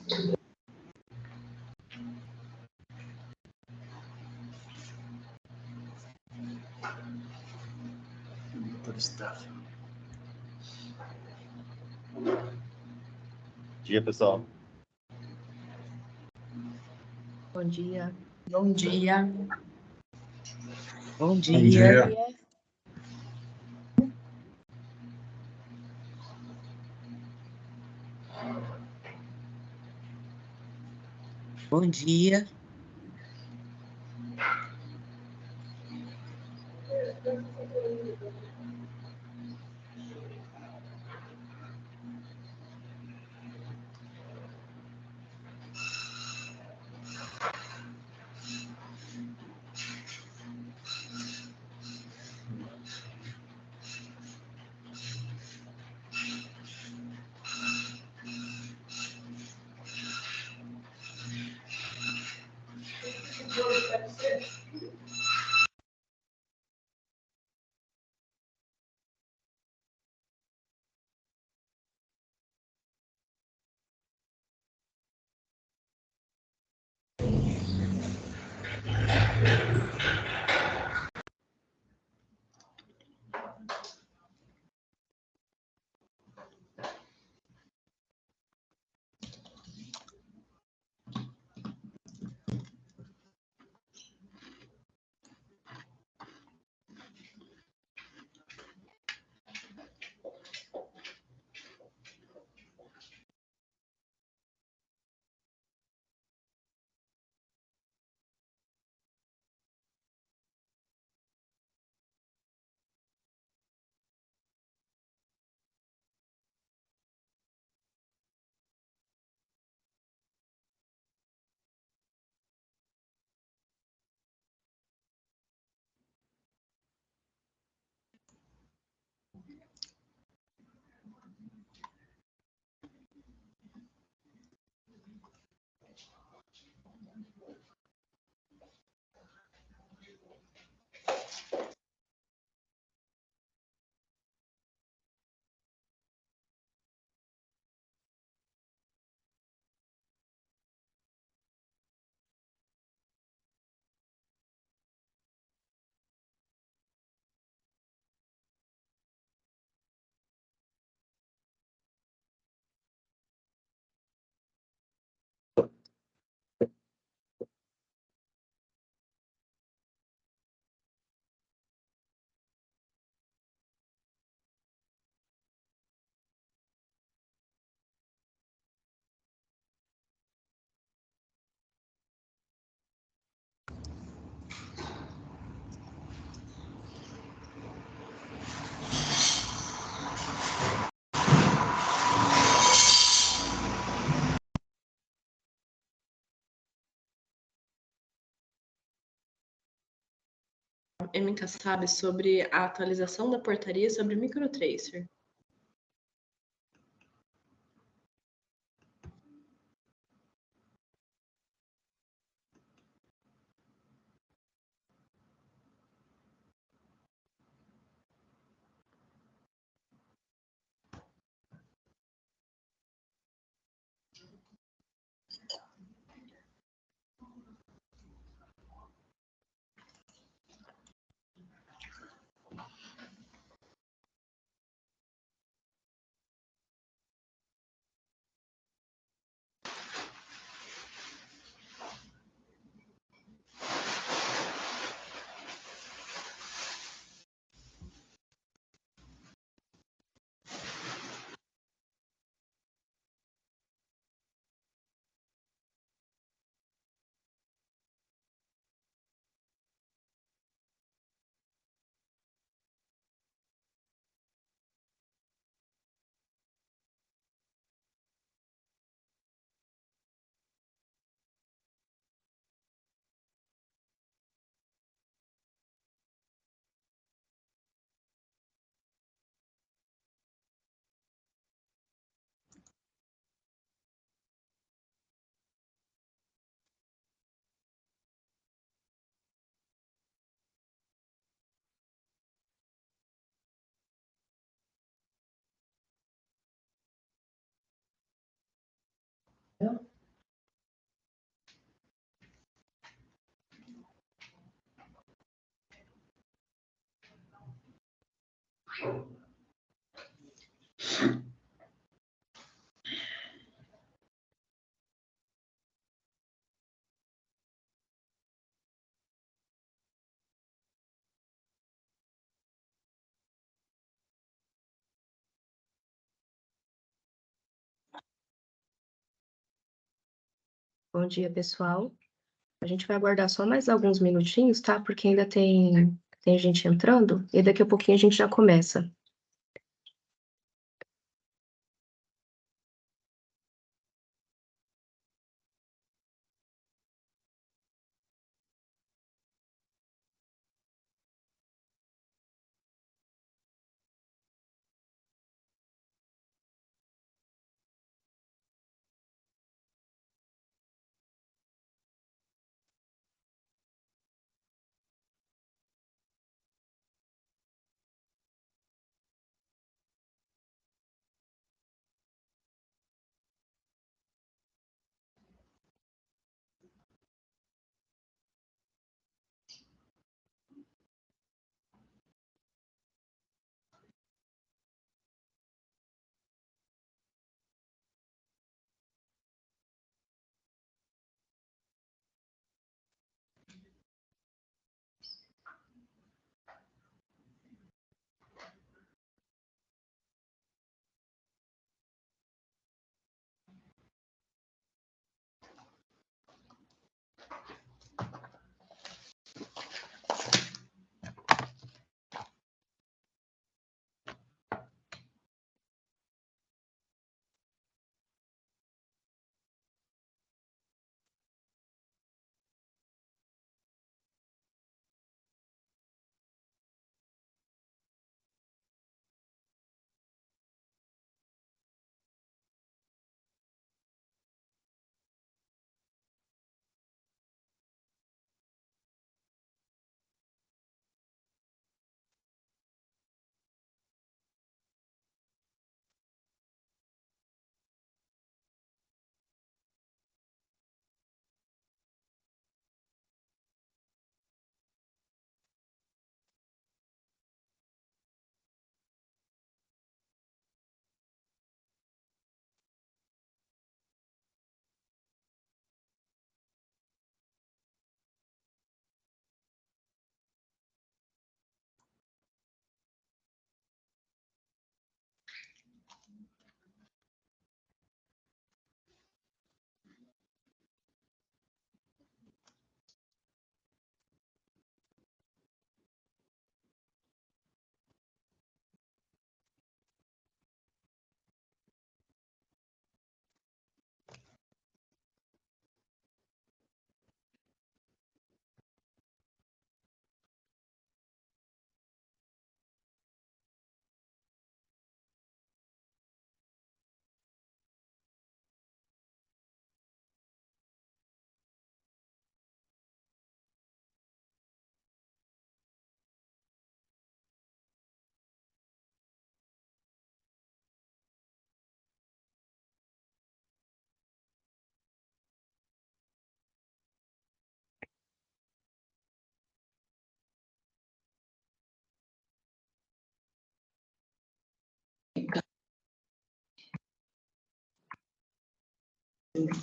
Motor estável. Dia, pessoal. Bom dia. Bom dia. Bom Bom dia. dia. Bom dia. Emica sabe sobre a atualização da portaria sobre microtracer. Bom dia, pessoal. A gente vai aguardar só mais alguns minutinhos, tá? Porque ainda tem gente entrando e daqui a pouquinho a gente já começa.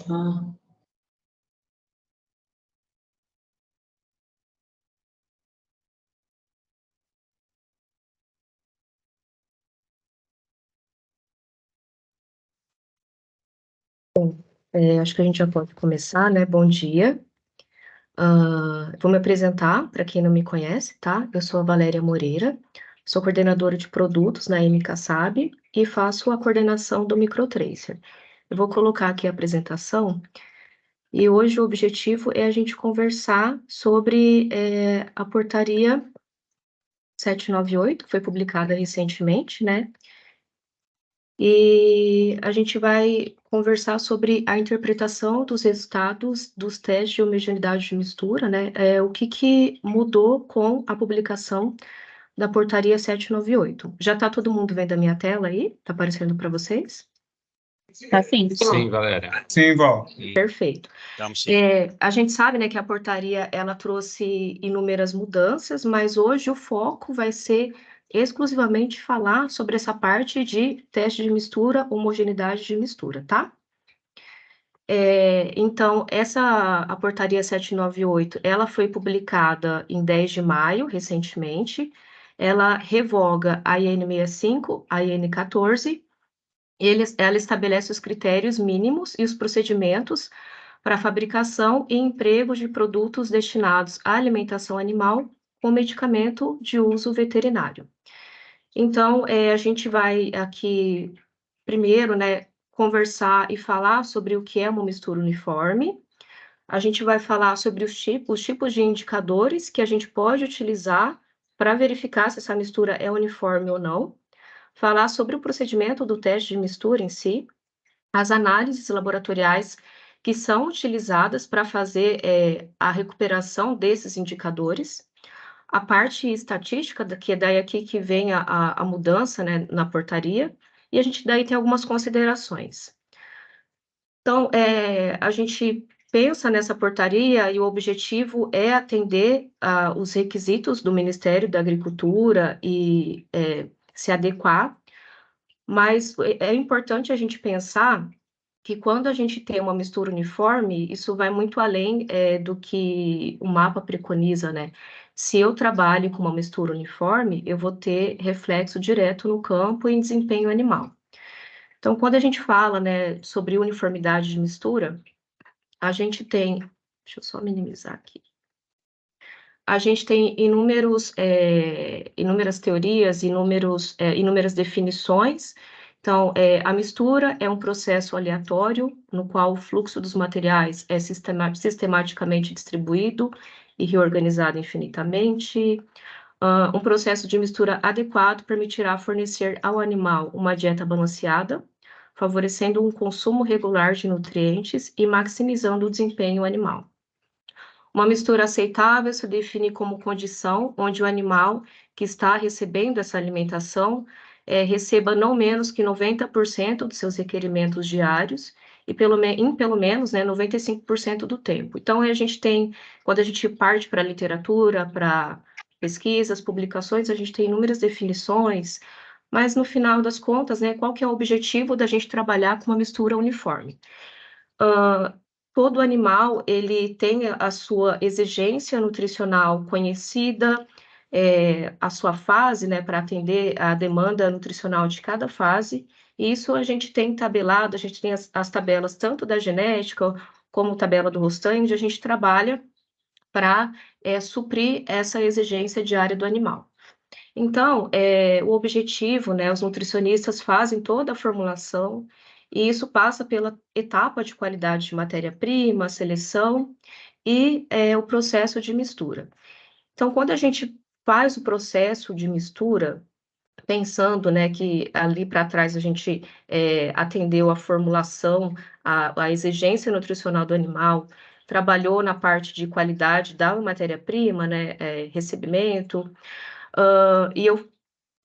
Ah. Acho que a gente já pode começar, né? Bom dia. Vou me apresentar para quem não me conhece, tá? Eu sou a Valéria Moreira, sou coordenadora de produtos na MKSAB e faço a coordenação do Microtracer. Eu vou colocar aqui a apresentação e hoje o objetivo é a gente conversar sobre a portaria 798, que foi publicada recentemente, né? E a gente vai conversar sobre a interpretação dos resultados dos testes de homogeneidade de mistura, né? O que mudou com a publicação da portaria 798. Já está todo mundo vendo a minha tela aí? Está aparecendo para vocês? Tá sim. Sim, Valéria. Sim, Val. Perfeito. Estamos sim. A gente sabe, né, que a portaria ela trouxe inúmeras mudanças, mas hoje o foco vai ser exclusivamente falar sobre essa parte de teste de mistura, homogeneidade de mistura, tá? Então, a portaria 798, ela foi publicada em 10 de maio, recentemente. Ela revoga a IN 65, a IN 14. Ela estabelece os critérios mínimos e os procedimentos para a fabricação e emprego de produtos destinados à alimentação animal com medicamento de uso veterinário. Então, a gente vai aqui, primeiro, né, conversar e falar sobre o que é uma mistura uniforme. A gente vai falar sobre os tipos de indicadores que a gente pode utilizar para verificar se essa mistura é uniforme ou não. Falar sobre o procedimento do teste de mistura em si, as análises laboratoriais que são utilizadas para fazer a recuperação desses indicadores, a parte estatística, que é daí aqui que vem a mudança, né, na portaria, e a gente daí tem algumas considerações. Então, a gente pensa nessa portaria e o objetivo é atender os requisitos do Ministério da Agricultura e se adequar, mas é importante a gente pensar que quando a gente tem uma mistura uniforme, isso vai muito além do que o mapa preconiza, né? Se eu trabalho com uma mistura uniforme, eu vou ter reflexo direto no campo e em desempenho animal. Então, quando a gente fala, né, sobre uniformidade de mistura, a gente tem, deixa eu só minimizar aqui. A gente tem inúmeras teorias, inúmeras definições. Então, a mistura é um processo aleatório, no qual o fluxo dos materiais é sistematicamente distribuído e reorganizado infinitamente. Um processo de mistura adequado permitirá fornecer ao animal uma dieta balanceada, favorecendo um consumo regular de nutrientes e maximizando o desempenho animal. Uma mistura aceitável se define como condição onde o animal que está recebendo essa alimentação receba não menos que 90% dos seus requerimentos diários e em pelo menos, né, 95% do tempo. Então, a gente tem, quando a gente parte para a literatura, para pesquisas, publicações, a gente tem inúmeras definições, mas no final das contas, né, qual que é o objetivo da gente trabalhar com uma mistura uniforme? Todo animal, ele tem a sua exigência nutricional conhecida, a sua fase, né, para atender a demanda nutricional de cada fase, e isso a gente tem tabelado, a gente tem as tabelas tanto da genética, como tabela do Rostan, onde a gente trabalha para suprir essa exigência diária do animal. Então, o objetivo, né, os nutricionistas fazem toda a formulação, e isso passa pela etapa de qualidade de matéria-prima, seleção e o processo de mistura. Então, quando a gente faz o processo de mistura, pensando, né, que ali para trás a gente atendeu a formulação, a exigência nutricional do animal, trabalhou na parte de qualidade da matéria-prima, né, recebimento, e eu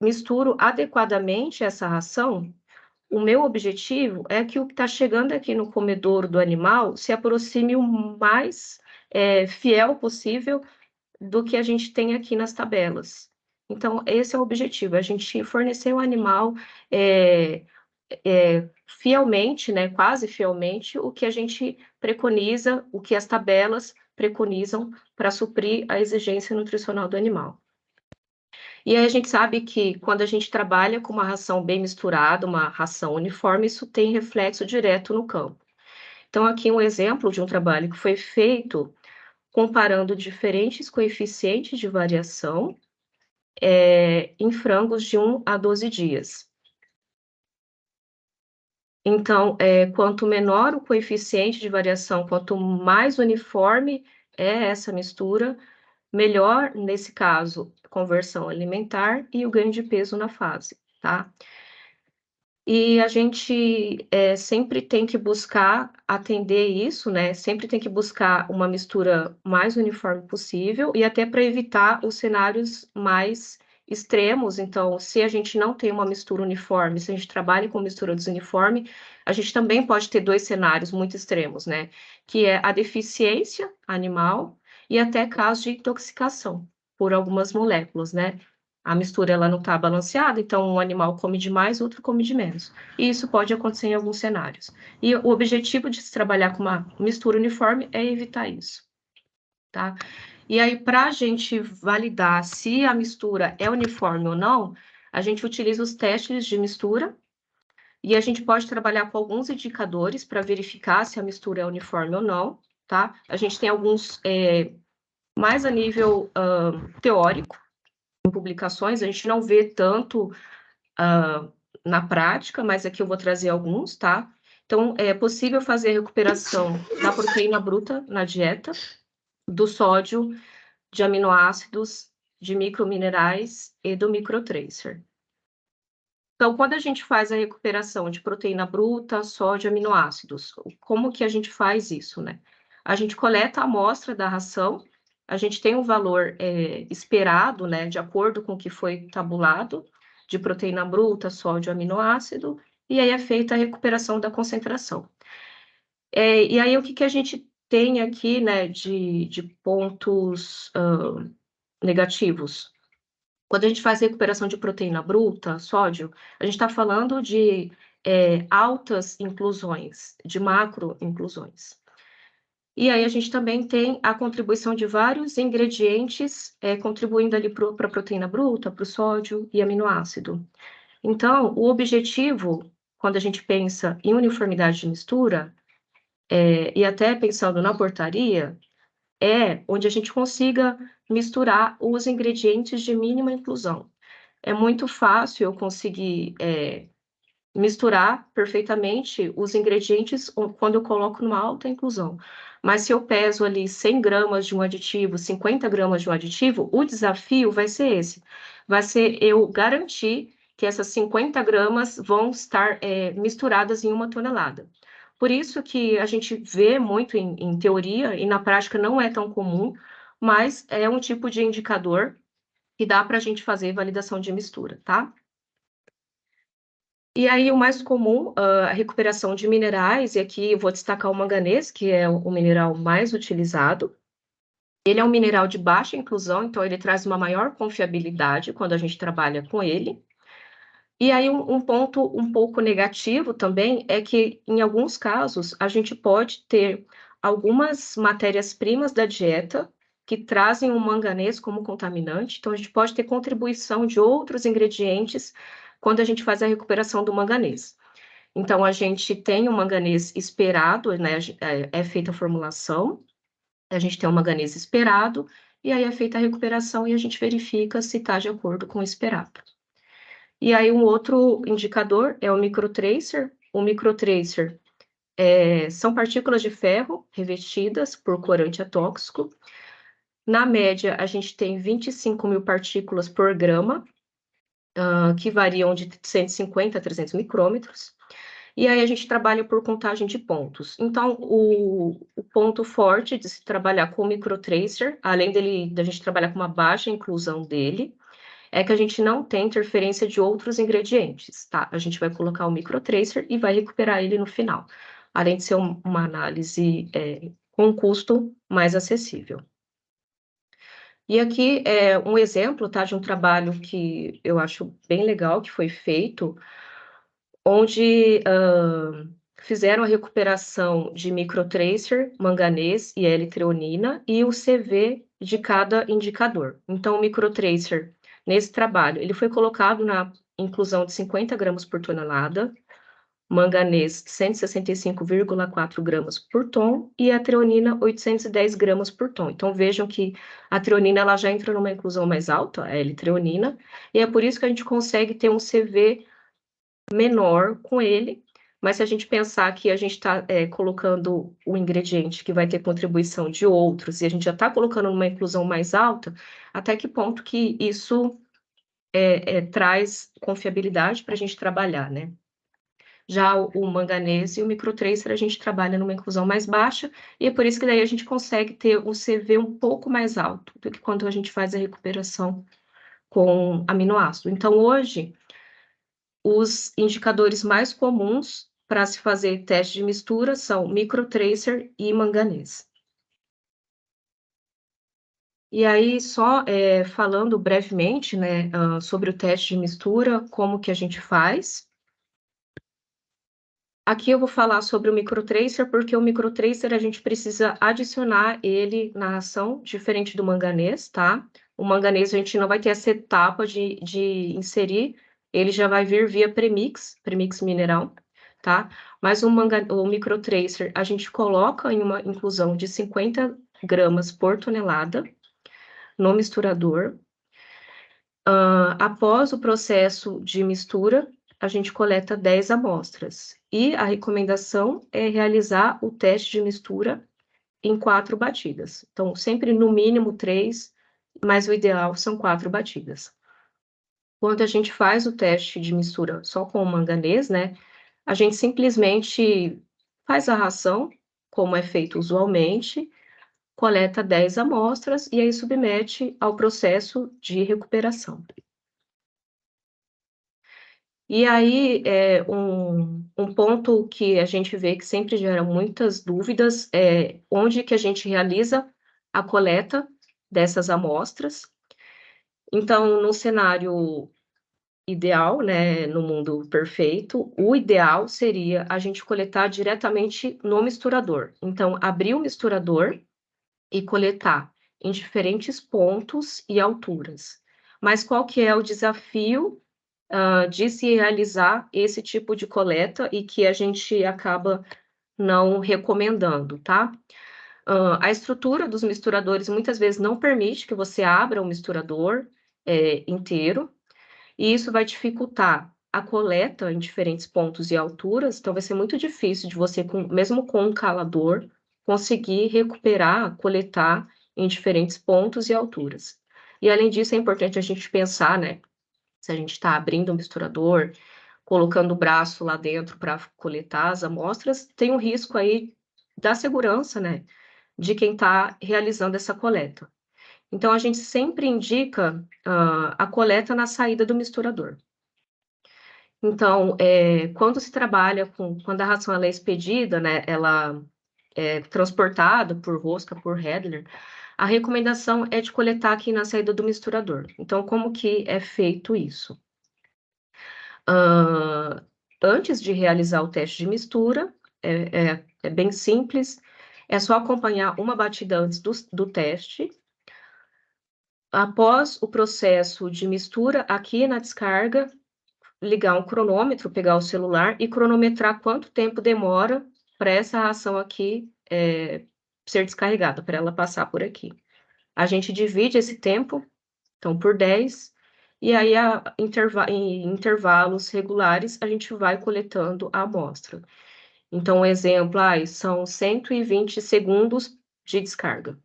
misturo adequadamente essa ração, o meu objetivo é que o que está chegando aqui no comedouro do animal se aproxime o mais fiel possível do que a gente tem aqui nas tabelas. Então, esse é o objetivo, a gente fornecer o animal fielmente, né, quase fielmente, o que a gente preconiza, o que as tabelas preconizam para suprir a exigência nutricional do animal. E aí a gente sabe que quando a gente trabalha com uma ração bem misturada, uma ração uniforme, isso tem reflexo direto no campo. Então, aqui um exemplo de um trabalho que foi feito comparando diferentes coeficientes de variação em frangos de 1 a 12 dias. Então, quanto menor o coeficiente de variação, quanto mais uniforme é essa mistura, melhor, nesse caso, conversão alimentar e o ganho de peso na fase, tá? E a gente sempre tem que buscar atender isso, né? Sempre tem que buscar uma mistura mais uniforme possível e até para evitar os cenários mais extremos. Então, se a gente não tem uma mistura uniforme, se a gente trabalha com mistura desuniforme, a gente também pode ter dois cenários muito extremos, né? Que é a deficiência animal e até casos de intoxicação por algumas moléculas, né? A mistura ela não está balanceada, então um animal come de mais, outro come de menos. E isso pode acontecer em alguns cenários. E o objetivo de se trabalhar com uma mistura uniforme é evitar isso, tá? E aí, para a gente validar se a mistura é uniforme ou não, a gente utiliza os testes de mistura e a gente pode trabalhar com alguns indicadores para verificar se a mistura é uniforme ou não, tá? A gente tem alguns mais a nível teórico, em publicações, a gente não vê tanto na prática, mas aqui eu vou trazer alguns, tá? Então, é possível fazer a recuperação da proteína bruta na dieta, do sódio, de aminoácidos, de microminerais e do microtracer. Então, quando a gente faz a recuperação de proteína bruta, sódio, aminoácidos, como que a gente faz isso, né? A gente coleta a amostra da ração, a gente tem um valor esperado, né, de acordo com o que foi tabulado, de proteína bruta, sódio, aminoácido, e aí é feita a recuperação da concentração. E aí, o que a gente tem aqui, né, de pontos negativos? Quando a gente faz recuperação de proteína bruta, sódio, a gente está falando de altas inclusões, de macro-inclusões. E aí a gente também tem a contribuição de vários ingredientes contribuindo ali para a proteína bruta, para o sódio e aminoácido. Então, o objetivo, quando a gente pensa em uniformidade de mistura, e até pensando na portaria, é onde a gente consiga misturar os ingredientes de mínima inclusão. É muito fácil eu conseguir misturar perfeitamente os ingredientes quando eu coloco numa alta inclusão. Mas se eu peso ali 100 gramas de um aditivo, 50 gramas de um aditivo, o desafio vai ser esse. Vai ser eu garantir que essas 50 gramas vão estar misturadas em 1 tonelada. Por isso que a gente vê muito em teoria, e na prática não é tão comum, mas é um tipo de indicador que dá para a gente fazer validação de mistura, tá? E aí, o mais comum, a recuperação de minerais, e aqui eu vou destacar o manganês, que é o mineral mais utilizado. Ele é um mineral de baixa inclusão, então ele traz uma maior confiabilidade quando a gente trabalha com ele. E aí, um ponto um pouco negativo também é que, em alguns casos, a gente pode ter algumas matérias-primas da dieta que trazem o manganês como contaminante, então a gente pode ter contribuição de outros ingredientes quando a gente faz a recuperação do manganês. Então, a gente tem o manganês esperado, né, é feita a formulação, a gente tem o manganês esperado, e aí é feita a recuperação e a gente verifica se está de acordo com o esperado. E aí, um outro indicador é o microtracer. O microtracer são partículas de ferro revestidas por corante atóxico. Na média, a gente tem 25.000 partículas por grama, que variam de 150 a 300 micrômetros. E aí a gente trabalha por contagem de pontos. Então, o ponto forte de se trabalhar com o microtracer, além da gente trabalhar com uma baixa inclusão dele, é que a gente não tem interferência de outros ingredientes, tá? A gente vai colocar o microtracer e vai recuperar ele no final, além de ser uma análise com custo mais acessível. E aqui é um exemplo, tá, de um trabalho que eu acho bem legal, que foi feito, onde fizeram a recuperação de microtracer, manganês e L-treonina e o CV de cada indicador. Então, o microtracer, nesse trabalho, ele foi colocado na inclusão de 50 gramas por tonelada, manganês 165,4 gramas por tom e a treonina 810 gramas por tom. Então, vejam que a treonina ela já entra numa inclusão mais alta, a L-treonina, e é por isso que a gente consegue ter um CV menor com ele, mas se a gente pensar que a gente está colocando o ingrediente que vai ter contribuição de outros, e a gente já está colocando uma inclusão mais alta, até que ponto que isso traz confiabilidade para a gente trabalhar, né? Já o manganês e o microtracer a gente trabalha numa inclusão mais baixa, e é por isso que daí a gente consegue ter um CV um pouco mais alto do que quando a gente faz a recuperação com aminoácido. Então, hoje, os indicadores mais comuns para se fazer teste de mistura são microtracer e manganês. E aí, só falando brevemente, né, sobre o teste de mistura, como que a gente faz. Aqui eu vou falar sobre o microtracer, porque o microtracer a gente precisa adicionar ele na ação, diferente do manganês, tá? O manganês a gente não vai ter essa etapa de inserir, ele já vai vir via premix mineral, tá? Mas o microtracer a gente coloca em uma inclusão de 50 gramas por tonelada no misturador. Após o processo de mistura, a gente coleta 10 amostras. E a recomendação é realizar o teste de mistura em 4 batidas. Então, sempre no mínimo 3, mas o ideal são 4 batidas. Quando a gente faz o teste de mistura só com o manganês, né, a gente simplesmente faz a ração, como é feito usualmente, coleta 10 amostras e aí submete ao processo de recuperação. E aí, um ponto que a gente vê que sempre gera muitas dúvidas é onde que a gente realiza a coleta dessas amostras. Então, no cenário ideal, né, no mundo perfeito, o ideal seria a gente coletar diretamente no misturador. Então, abrir o misturador e coletar em diferentes pontos e alturas. Mas qual que é o desafio de se realizar esse tipo de coleta e que a gente acaba não recomendando, tá? A estrutura dos misturadores muitas vezes não permite que você abra o misturador inteiro, e isso vai dificultar a coleta em diferentes pontos e alturas, então vai ser muito difícil de você, mesmo com um calador, conseguir recuperar, coletar em diferentes pontos e alturas. E além disso, é importante a gente pensar, né, se a gente está abrindo o misturador, colocando o braço lá dentro para coletar as amostras, tem um risco aí da segurança, né, de quem está realizando essa coleta. Então, a gente sempre indica a coleta na saída do misturador. Então, quando se trabalha quando a ração ela é expedida, né, ela é transportada por rosca, por Hedler, a recomendação é de coletar aqui na saída do misturador. Então, como que é feito isso? Antes de realizar o teste de mistura, é bem simples, é só acompanhar uma batida antes do teste. Após o processo de mistura, aqui na descarga, ligar um cronômetro, pegar o celular e cronometrar quanto tempo demora para essa ração aqui ser descarregada, para ela passar por aqui. A gente divide esse tempo, então, por 10, e aí, em intervalos regulares, a gente vai coletando a amostra. Então, um exemplo, são 120 segundos de descarga.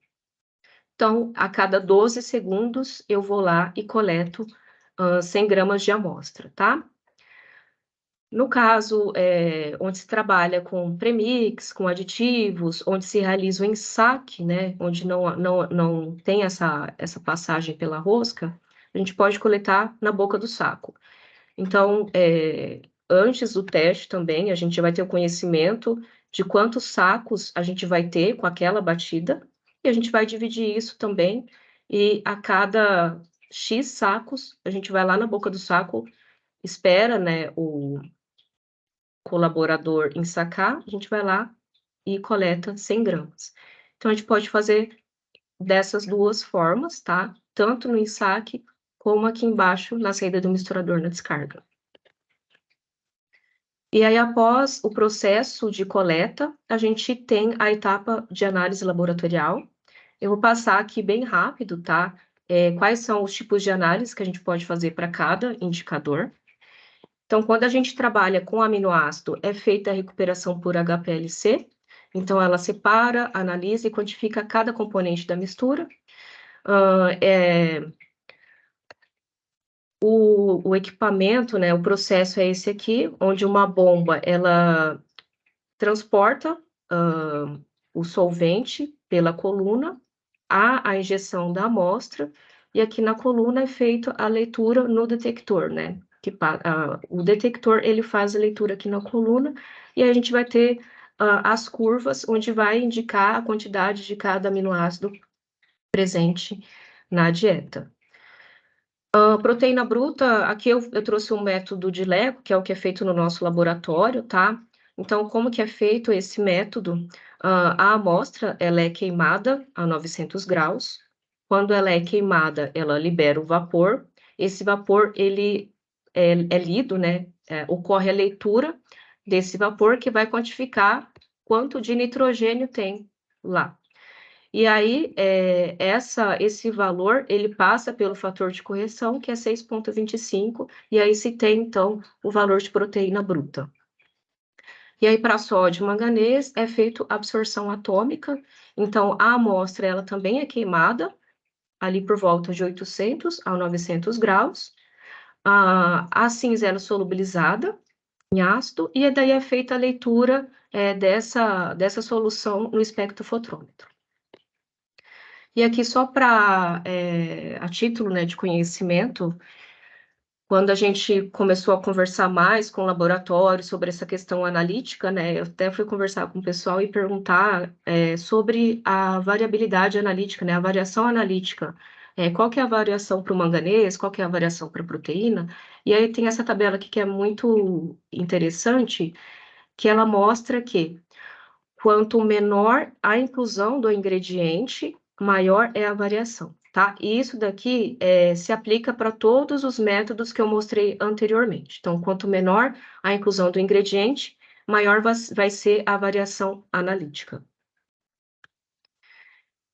Então, a cada 12 segundos, eu vou lá e coleto 100 gramas de amostra, tá? No caso, onde se trabalha com premix, com aditivos, onde se realiza o ensaque, né, onde não tem essa passagem pela rosca, a gente pode coletar na boca do saco. Então, antes do teste também, a gente vai ter o conhecimento de quantos sacos a gente vai ter com aquela batida, e a gente vai dividir isso também, e a cada X sacos, a gente vai lá na boca do saco, espera, né, o colaborador ensacar, a gente vai lá e coleta 100 gramas. Então, a gente pode fazer dessas duas formas, tá? Tanto no ensaque, como aqui embaixo, na saída do misturador na descarga. E aí, após o processo de coleta, a gente tem a etapa de análise laboratorial. Eu vou passar aqui bem rápido, tá? Quais são os tipos de análise que a gente pode fazer para cada indicador. Então, quando a gente trabalha com aminoácido, é feita a recuperação por HPLC. Então, ela separa, analisa e quantifica cada componente da mistura. O equipamento, né, o processo é esse aqui, onde uma bomba, ela transporta o solvente pela coluna, há a injeção da amostra, e aqui na coluna é feita a leitura no detector, né? O detector, ele faz a leitura aqui na coluna, e aí a gente vai ter as curvas, onde vai indicar a quantidade de cada aminoácido presente na dieta. Proteína bruta, aqui eu trouxe um método de Lego, que é o que é feito no nosso laboratório, tá? Então, como que é feito esse método? A amostra, ela é queimada a 900 graus. Quando ela é queimada, ela libera o vapor. Esse vapor, ele é lido, né? Ocorre a leitura desse vapor, que vai quantificar quanto de nitrogênio tem lá. E aí, esse valor, ele passa pelo fator de correção, que é 6,25, e aí se tem, então, o valor de proteína bruta. E aí, para sódio e manganês, é feito absorção atômica, então, a amostra, ela também é queimada, ali por volta de 800 a 900 graus, a cinza é solubilizada em ácido, e daí é feita a leitura dessa solução no espectrofotrômetro. E aqui, só para, a título, né, de conhecimento, quando a gente começou a conversar mais com o laboratório sobre essa questão analítica, né, eu até fui conversar com o pessoal e perguntar sobre a variabilidade analítica, né, a variação analítica. Qual que é a variação para o manganês, qual que é a variação para a proteína? E aí tem essa tabela aqui que é muito interessante, que ela mostra que quanto menor a inclusão do ingrediente, maior é a variação, tá? E isso daqui se aplica para todos os métodos que eu mostrei anteriormente. Então, quanto menor a inclusão do ingrediente, maior vai ser a variação analítica.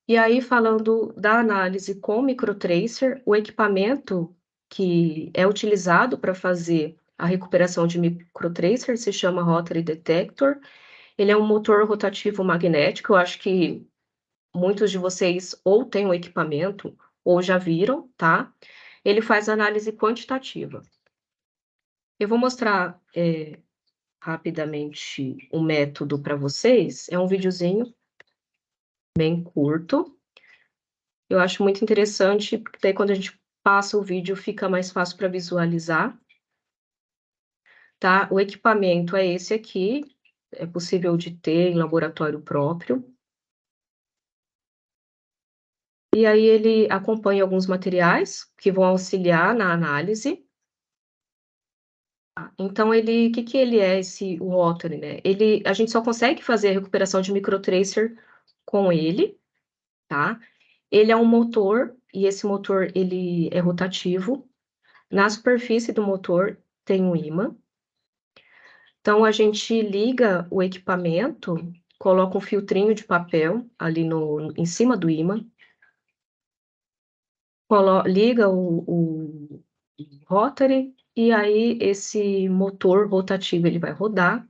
E aí, falando da análise com microtracer, o equipamento que é utilizado para fazer a recuperação de microtracer se chama Rotary Detector. Ele é um motor rotativo magnético, eu acho que muitos de vocês ou têm o equipamento ou já viram, tá? Ele faz análise quantitativa. Eu vou mostrar rapidamente o método para vocês. É um videozinho bem curto. Eu acho muito interessante, porque daí quando a gente passa o vídeo fica mais fácil para visualizar. Tá? O equipamento é esse aqui, é possível de ter em laboratório próprio. E aí ele acompanha alguns materiais que vão auxiliar na análise. Então, o que ele é, o Rotary, né? A gente só consegue fazer a recuperação de microtracer com ele, tá? Ele é um motor, e esse motor, ele é rotativo. Na superfície do motor tem um ímã. Então, a gente liga o equipamento, coloca um filtrinho de papel ali em cima do ímã, liga o Rotary, e aí esse motor rotativo ele vai rodar,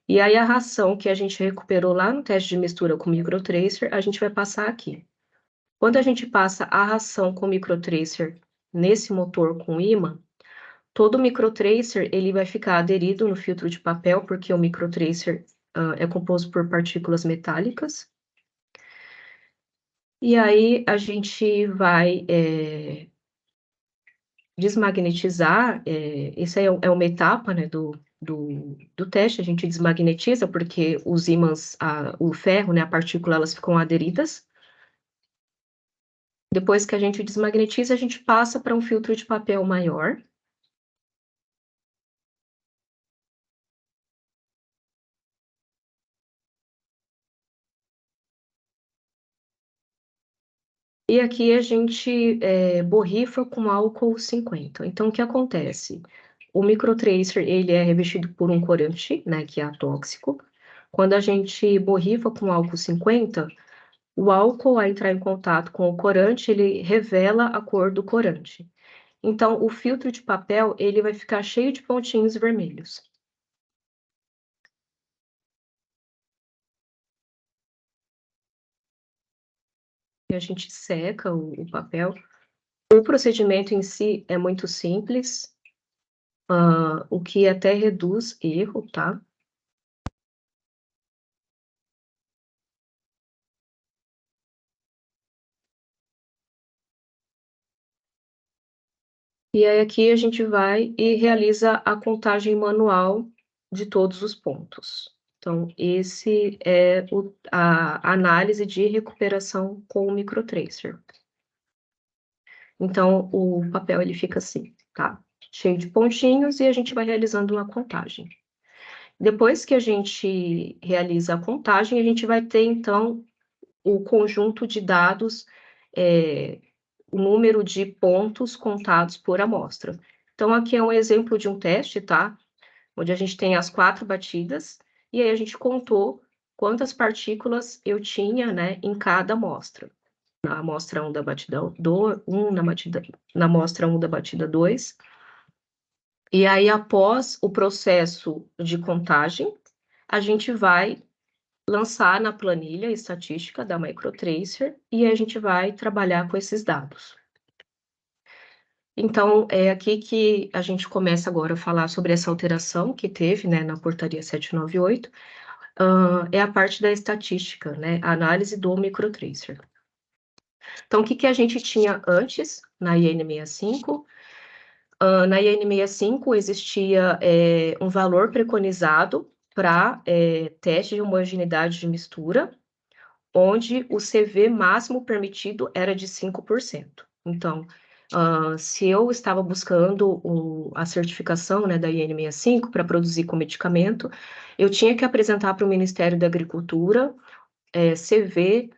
e aí a ração que a gente recuperou lá no teste de mistura com microtracer, a gente vai passar aqui. Quando a gente passa a ração com microtracer nesse motor com ímã, todo microtracer ele vai ficar aderido no filtro de papel, porque o microtracer é composto por partículas metálicas. E aí a gente vai desmagnetizar, isso aí é uma etapa, né, do teste, a gente desmagnetiza, porque os ímãs, o ferro, né, a partícula, elas ficam aderidas. Depois que a gente desmagnetiza, a gente passa para um filtro de papel maior. E aqui a gente borrifa com álcool 50. Então, o que acontece? O microtracer, ele é revestido por um corante, né, que é atóxico. Quando a gente borrifa com álcool 50, o álcool, ao entrar em contato com o corante, ele revela a cor do corante. Então, o filtro de papel, ele vai ficar cheio de pontinhos vermelhos. E a gente seca o papel. O procedimento em si é muito simples, o que até reduz erro, tá? E aí aqui a gente vai e realiza a contagem manual de todos os pontos. Então, esse é a análise de recuperação com o microtracer. Então, o papel ele fica assim, tá? Cheio de pontinhos e a gente vai realizando uma contagem. Depois que a gente realiza a contagem, a gente vai ter, então, o conjunto de dados, o número de pontos contados por amostra. Então, aqui é um exemplo de um teste, tá? Onde a gente tem as 4 batidas, e aí a gente contou quantas partículas eu tinha, né, em cada amostra. Na amostra 1 da batida 1, na amostra 1 da batida 2. E aí, após o processo de contagem, a gente vai lançar na planilha estatística da MicroTracer e a gente vai trabalhar com esses dados. Então, é aqui que a gente começa agora a falar sobre essa alteração que teve, né, na portaria 798, é a parte da estatística, né, a análise do microtracer. Então, o que a gente tinha antes, na IN 65? Na IN 65 existia um valor preconizado para teste de homogeneidade de mistura, onde o CV máximo permitido era de 5%. Então, se eu estava buscando a certificação, né, da IN 65 para produzir com medicamento, eu tinha que apresentar para o Ministério da Agricultura CV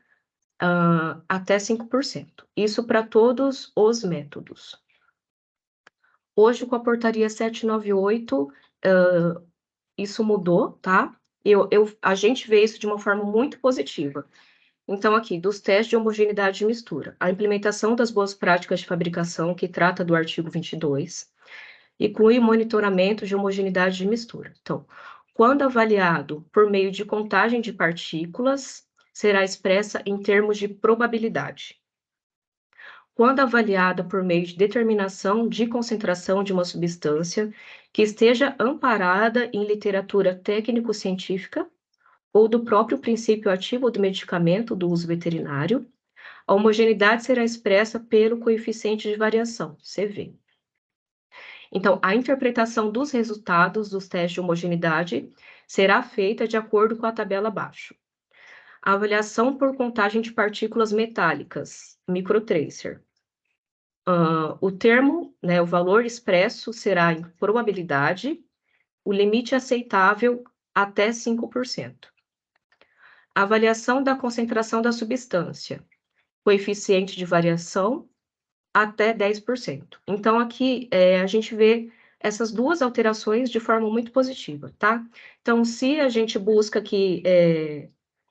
até 5%. Isso para todos os métodos. Hoje, com a portaria 798, isso mudou, tá? A gente vê isso de uma forma muito positiva. Então, aqui, dos testes de homogeneidade de mistura, a implementação das boas práticas de fabricação, que trata do artigo 22, inclui monitoramento de homogeneidade de mistura. Então, quando avaliado por meio de contagem de partículas, será expressa em termos de probabilidade. Quando avaliada por meio de determinação de concentração de uma substância que esteja amparada em literatura técnico-científica, ou do próprio princípio ativo do medicamento do uso veterinário, a homogeneidade será expressa pelo coeficiente de variação, CV. Então, a interpretação dos resultados dos testes de homogeneidade será feita de acordo com a tabela abaixo. A avaliação por contagem de partículas metálicas, microtracer. O termo, né, o valor expresso será em probabilidade, o limite aceitável até 5%. A avaliação da concentração da substância, coeficiente de variação até 10%. Então, aqui a gente vê essas duas alterações de forma muito positiva, tá? Então, se a gente busca aqui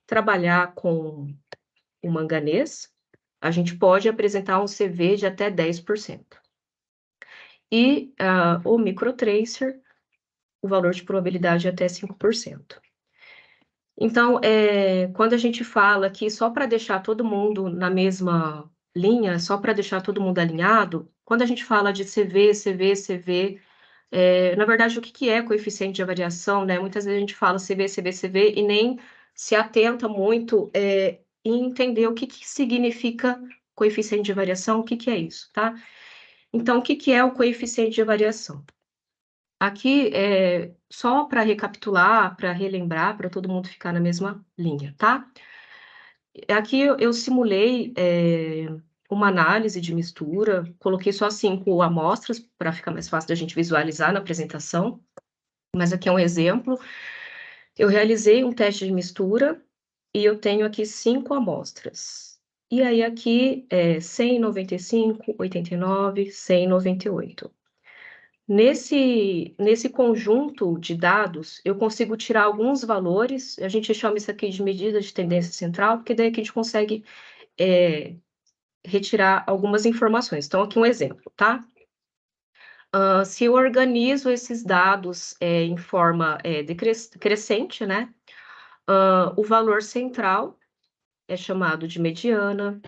trabalhar com o manganês, a gente pode apresentar um CV de até 10%. E o microtracer, o valor de probabilidade é até 5%. Então, quando a gente fala aqui, só para deixar todo mundo na mesma linha, só para deixar todo mundo alinhado, quando a gente fala de CV, na verdade, o que é coeficiente de variação, né? Muitas vezes a gente fala CV, e nem se atenta muito em entender o que significa coeficiente de variação, o que é isso, tá? Então, o que é o coeficiente de variação? Aqui, só para recapitular, para relembrar, para todo mundo ficar na mesma linha, tá? Aqui eu simulei uma análise de mistura, coloquei só 5 amostras, para ficar mais fácil da gente visualizar na apresentação, mas aqui é um exemplo. Eu realizei um teste de mistura, e eu tenho aqui 5 amostras. E aí aqui 100, 95, 89, 100, 98. Nesse conjunto de dados, eu consigo tirar alguns valores, a gente chama isso aqui de medida de tendência central, porque daí que a gente consegue retirar algumas informações. Então, aqui um exemplo, tá? Se eu organizo esses dados em forma decrescente, né? O valor central é chamado de mediana.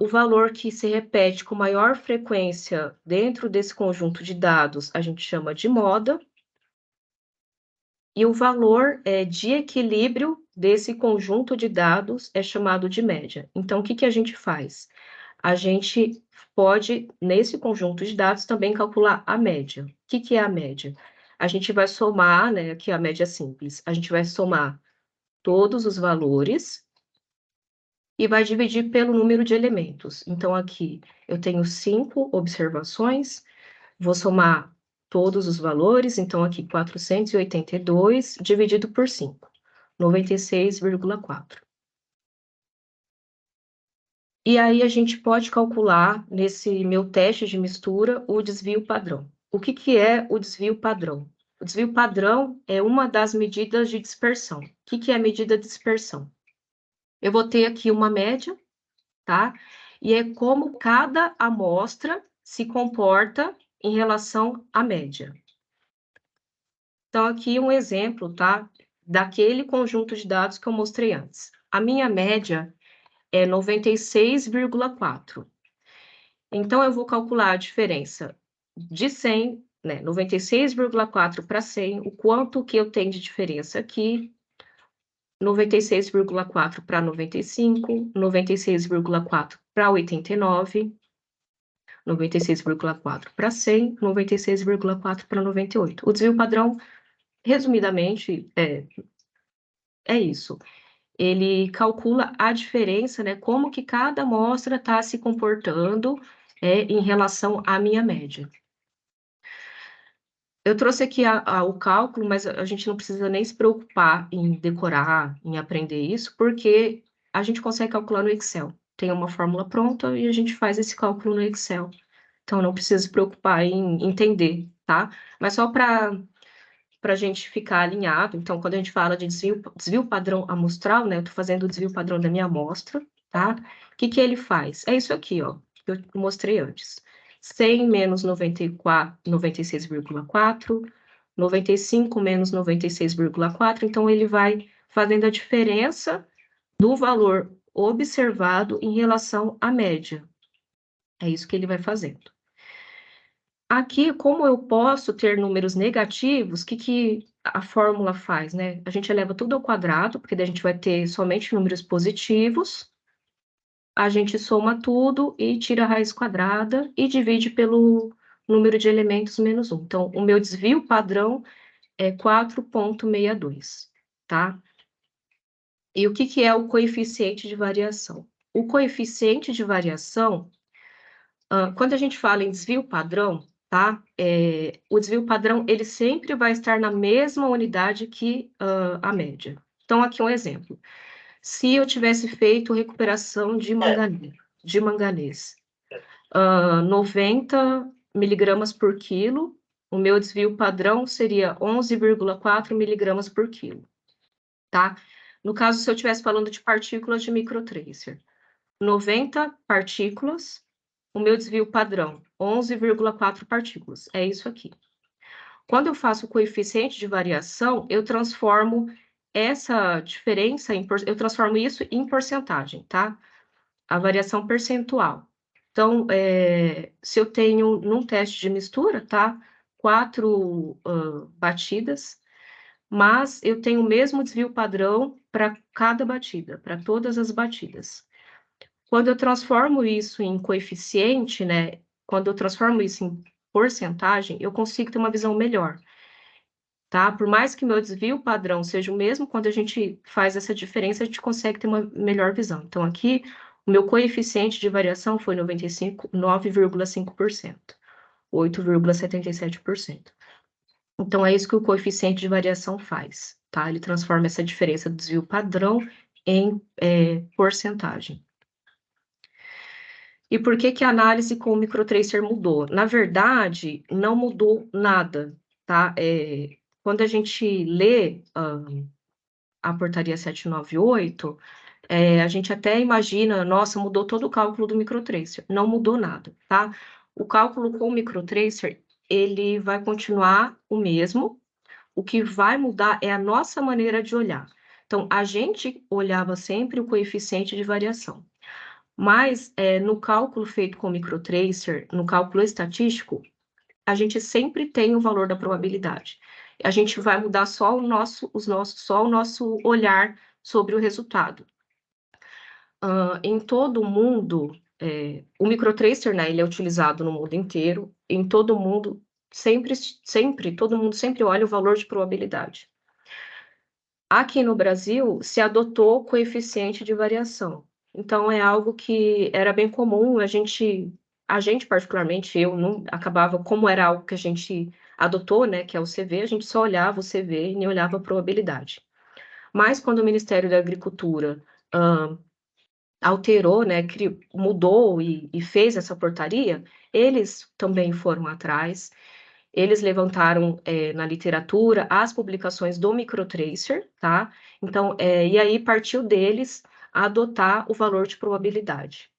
O valor que se repete com maior frequência dentro desse conjunto de dados, a gente chama de moda. E o valor de equilíbrio desse conjunto de dados é chamado de média. Então, o que a gente faz? A gente pode, nesse conjunto de dados, também calcular a média. O que é a média? a gente vai somar, né, aqui a média simples, a gente vai somar todos os valores e vai dividir pelo número de elementos. Então, aqui eu tenho 5 observações, vou somar todos os valores, então aqui 482 dividido por 5, 96,4. E aí a gente pode calcular, nesse meu teste de mistura, o desvio padrão. O que que é o desvio padrão? O desvio padrão é uma das medidas de dispersão. O que que é a medida de dispersão? Eu vou ter aqui uma média, tá? E é como cada amostra se comporta em relação à média. Então, aqui um exemplo, tá? Daquele conjunto de dados que eu mostrei antes. A minha média é 96,4. Então, eu vou calcular a diferença de 100, né? 96,4 para 100, o quanto que eu tenho de diferença aqui. 96,4 para 95, 96,4 para 89, 96,4 para 100, 96,4 para 98. O desvio padrão, resumidamente, é isso. Ele calcula a diferença, né, como que cada amostra está se comportando em relação à minha média. Eu trouxe aqui o cálculo, mas a gente não precisa nem se preocupar em decorar, em aprender isso, porque a gente consegue calcular no Excel. Tem uma fórmula pronta e a gente faz esse cálculo no Excel. Então, não precisa se preocupar em entender, tá? Mas só para a gente ficar alinhado. Então, quando a gente fala de desvio padrão amostral, né? Eu estou fazendo o desvio padrão da minha amostra, tá? O que que ele faz? É isso aqui, ó, que eu mostrei antes. 100 menos 94, 96,4, 95 menos 96,4. Então, ele vai fazendo a diferença do valor observado em relação à média. É isso que ele vai fazendo. Aqui, como eu posso ter números negativos, o que a fórmula faz, né? A gente eleva tudo ao quadrado, porque daí a gente vai ter somente números positivos. A gente soma tudo e tira a raiz quadrada e divide pelo número de elementos menos 1. Então, o meu desvio padrão é 4,62, tá? E o que é o coeficiente de variação? O coeficiente de variação, quando a gente fala em desvio padrão, tá? O desvio padrão, ele sempre vai estar na mesma unidade que a média. Então, aqui um exemplo. Se eu tivesse feito recuperação de manganês, 90 miligramas por quilo, o meu desvio padrão seria 11,4 miligramas por quilo, tá? No caso, se eu estivesse falando de partículas de microtracer, 90 partículas, o meu desvio padrão, 11,4 partículas, é isso aqui. Quando eu faço o coeficiente de variação, eu transformo essa diferença, eu transformo isso em porcentagem, tá? A variação percentual. Então, se eu tenho, num teste de mistura, tá? 4 batidas, mas eu tenho o mesmo desvio padrão para cada batida, para todas as batidas. Quando eu transformo isso em coeficiente, né? Quando eu transformo isso em porcentagem, eu consigo ter uma visão melhor, tá? Por mais que meu desvio padrão seja o mesmo, quando a gente faz essa diferença, a gente consegue ter uma melhor visão. Então, aqui, o meu coeficiente de variação foi 9,5%, 8,77%. Então, é isso que o coeficiente de variação faz, tá? Ele transforma essa diferença do desvio padrão em porcentagem. E por que que a análise com o microtracer mudou? Na verdade, não mudou nada, tá? Quando a gente lê a portaria 798, a gente até imagina, nossa, mudou todo o cálculo do microtracer. Não mudou nada, tá? O cálculo com o microtracer, ele vai continuar o mesmo. O que vai mudar é a nossa maneira de olhar. Então, a gente olhava sempre o coeficiente de variação. Mas, no cálculo feito com o microtracer, no cálculo estatístico, a gente sempre tem o valor da probabilidade. A gente vai mudar só o nosso olhar sobre o resultado. Em todo o mundo, o microtracer, né, ele é utilizado no mundo inteiro. Em todo o mundo, todo mundo sempre olha o valor de probabilidade. Aqui no Brasil, se adotou coeficiente de variação. Então, é algo que era bem comum, a gente particularmente, eu não acabava, como era algo que a gente adotou, né, que é o CV, a gente só olhava o CV e nem olhava a probabilidade. Mas quando o Ministério da Agricultura alterou, né, mudou e fez essa portaria, eles também foram atrás. Eles levantaram na literatura as publicações do microtracer, tá? Então, e aí partiu deles a adotar o valor de probabilidade.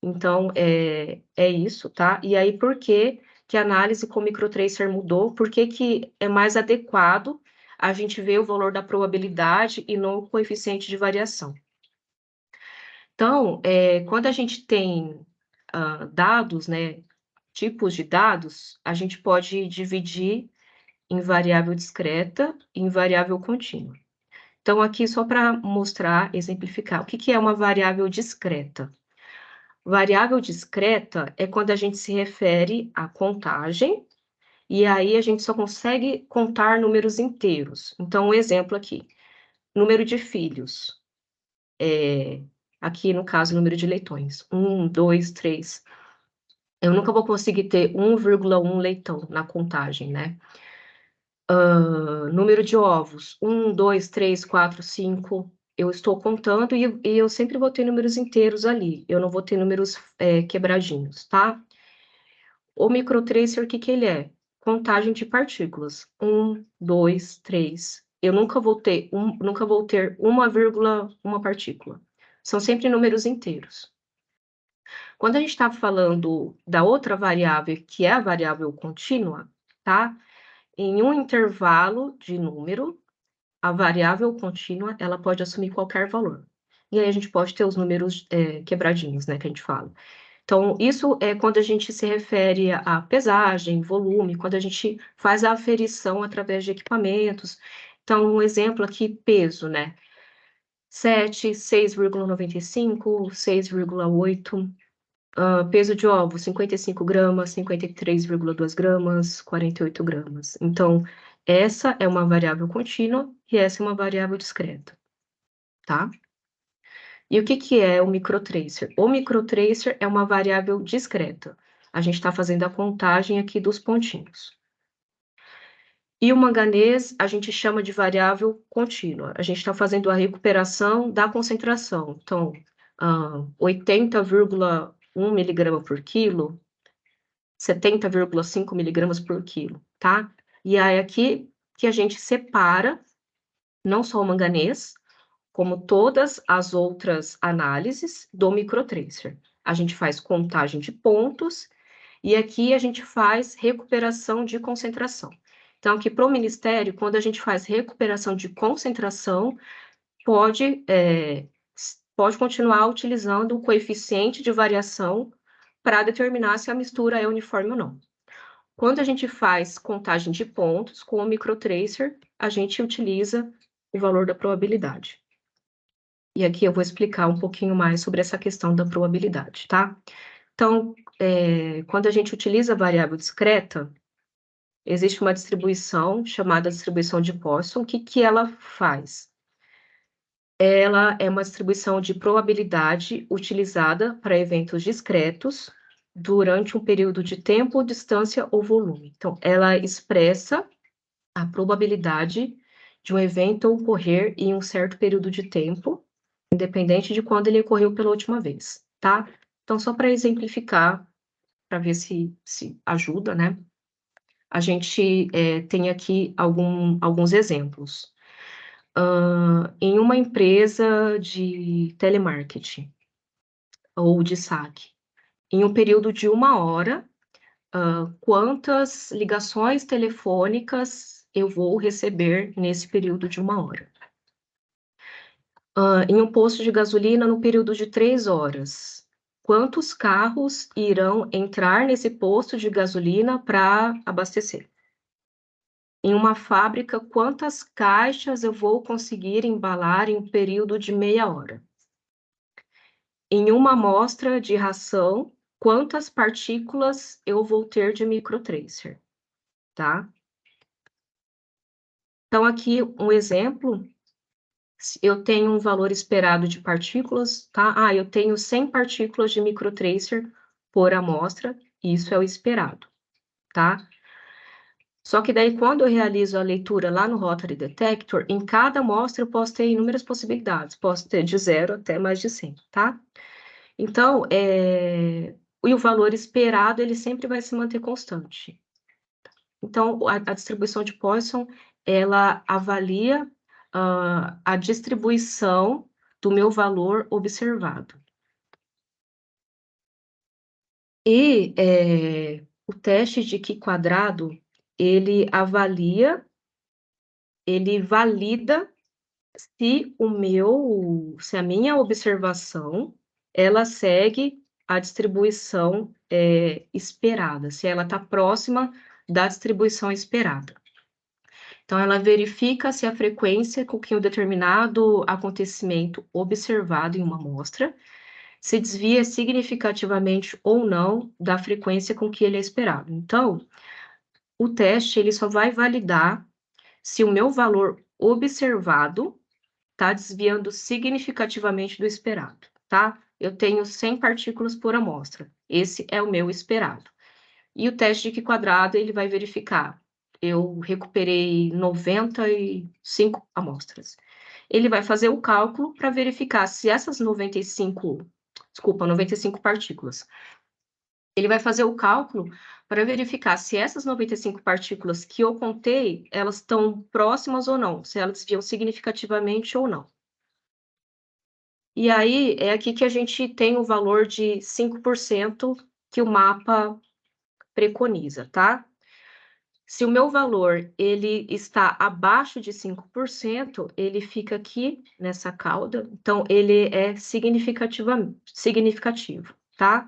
Então, é isso, tá? E aí, por que a análise com microtracer mudou? Por que é mais adequado a gente ver o valor da probabilidade e não o coeficiente de variação? Então, quando a gente tem dados, né, tipos de dados, a gente pode dividir em variável discreta e em variável contínua. Então, aqui só para mostrar, exemplificar, o que é uma variável discreta? Variável discreta é quando a gente se refere à contagem, e aí a gente só consegue contar números inteiros. Então, um exemplo aqui, número de filhos. Aqui, no caso, número de leitões. 1, 2, 3. Eu nunca vou conseguir ter 1,1 leitão na contagem, né? Número de ovos, 1, 2, 3, 4, 5, eu estou contando e eu sempre vou ter números inteiros ali, eu não vou ter números quebradinhos, tá? O microtracer, o que ele é? Contagem de partículas, 1, 2, 3, eu nunca vou ter 1,1 partícula, são sempre números inteiros. Quando a gente está falando da outra variável, que é a variável contínua, tá? Em um intervalo de número, a variável contínua, ela pode assumir qualquer valor. E aí a gente pode ter os números quebradinhos, né, que a gente fala. Então, isso é quando a gente se refere à pesagem, volume, quando a gente faz a aferição através de equipamentos. Então, um exemplo aqui, peso, né? 7, 6,95, 6,8. Peso de ovo, 55 gramas, 53,2 gramas, 48 gramas. Então, essa é uma variável contínua e essa é uma variável discreta, tá? E o que é o microtracer? O microtracer é uma variável discreta. A gente está fazendo a contagem aqui dos pontinhos. E o manganês, a gente chama de variável contínua. A gente está fazendo a recuperação da concentração. Então, 80,1 miligrama por quilo, 70,5 miligramas por quilo, tá? E aí aqui que a gente separa não só o manganês, como todas as outras análises do microtracer. A gente faz contagem de pontos e aqui a gente faz recuperação de concentração. Então, aqui para o Ministério, quando a gente faz recuperação de concentração, pode continuar utilizando o coeficiente de variação para determinar se a mistura é uniforme ou não. Quando a gente faz contagem de pontos com o microtracer, a gente utiliza o valor da probabilidade. E aqui eu vou explicar um pouquinho mais sobre essa questão da probabilidade, tá? Então, quando a gente utiliza a variável discreta, existe uma distribuição chamada distribuição de Poisson. O que ela faz? Ela é uma distribuição de probabilidade utilizada para eventos discretos durante um período de tempo, distância ou volume. Então, ela expressa a probabilidade de um evento ocorrer em um certo período de tempo, independente de quando ele ocorreu pela última vez, tá? Então, só para exemplificar, para ver se ajuda, né? A gente tem aqui alguns exemplos. Em uma empresa de telemarketing ou de saque, em um período de 1 hora, quantas ligações telefônicas eu vou receber nesse período de 1 hora? Em um posto de gasolina no período de 3 horas, quantos carros irão entrar nesse posto de gasolina para abastecer? Em uma fábrica, quantas caixas eu vou conseguir embalar em um período de meia hora? Em uma amostra de ração, quantas partículas eu vou ter de microtracer? tá? Então, aqui um exemplo, eu tenho um valor esperado de partículas, tá? Ah, eu tenho 100 partículas de microtracer por amostra, isso é o esperado, tá? Só que daí, quando eu realizo a leitura lá no Rotary Detector, em cada amostra eu posso ter inúmeras possibilidades, posso ter de 0 até mais de 100, tá? Então, e o valor esperado, ele sempre vai se manter constante. Então, a distribuição de Poisson, ela avalia a distribuição do meu valor observado. E o teste de Chi quadrado, ele valida se a minha observação, ela segue a distribuição esperada, se ela está próxima da distribuição esperada. Então, ela verifica se a frequência com que o determinado acontecimento observado em uma amostra se desvia significativamente ou não da frequência com que ele é esperado. Então, o teste ele só vai validar se o meu valor observado está desviando significativamente do esperado, tá? Eu tenho 100 partículas por amostra, esse é o meu esperado. E o teste de Chi quadrado, ele vai verificar, eu recuperei 95 amostras. Ele vai fazer o cálculo para verificar se essas 95 partículas. Ele vai fazer o cálculo para verificar se essas 95 partículas que eu contei, elas estão próximas ou não, se elas desviam significativamente ou não. E aí, é aqui que a gente tem o valor de 5% que o mapa preconiza, tá? Se o meu valor, ele está abaixo de 5%, ele fica aqui nessa cauda, então ele é significativo, tá?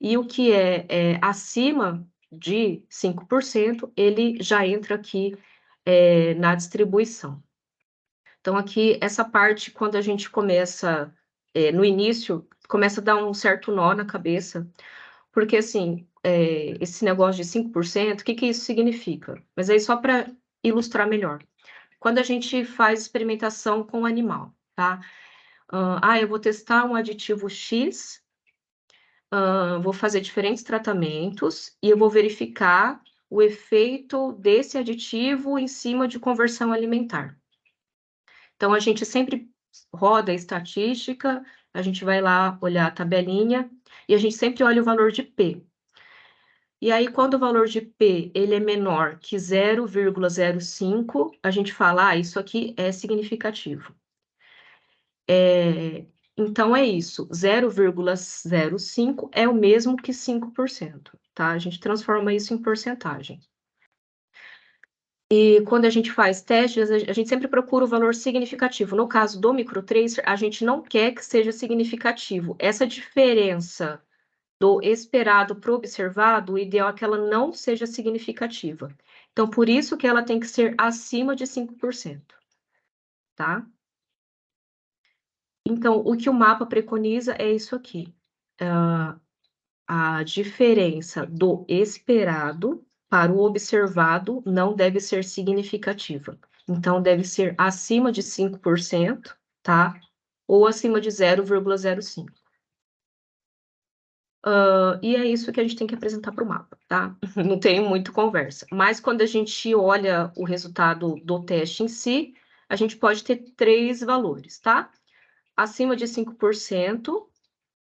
E o que é acima de 5%, ele já entra aqui na distribuição. Então, aqui, essa parte, quando a gente começa, no início, começa a dar um certo nó na cabeça, porque, assim, esse negócio de 5%, o que que isso significa? Mas aí, só para ilustrar melhor. Quando a gente faz experimentação com o animal, tá? Eu vou testar um aditivo X, vou fazer diferentes tratamentos e eu vou verificar o efeito desse aditivo em cima de conversão alimentar. Então, a gente sempre roda a estatística, a gente vai lá olhar a tabelinha e a gente sempre olha o valor de P. E aí, quando o valor de P ele é menor que 0,05, a gente fala, isso aqui é significativo. Então, é isso, 0,05 é o mesmo que 5%, tá? A gente transforma isso em porcentagem. E quando a gente faz testes, a gente sempre procura o valor significativo. No caso do microtracer, a gente não quer que seja significativo. Essa diferença do esperado para o observado, o ideal é que ela não seja significativa. Então, por isso que ela tem que ser acima de 5%, tá? Então, o que o mapa preconiza é isso aqui. A diferença do esperado para o observado não deve ser significativa. Então, deve ser acima de 5%, tá? Ou acima de 0,05. E é isso que a gente tem que apresentar para o mapa, tá? Não tem muito conversa. Mas quando a gente olha o resultado do teste em si, a gente pode ter 3 valores, tá? Acima de 5%,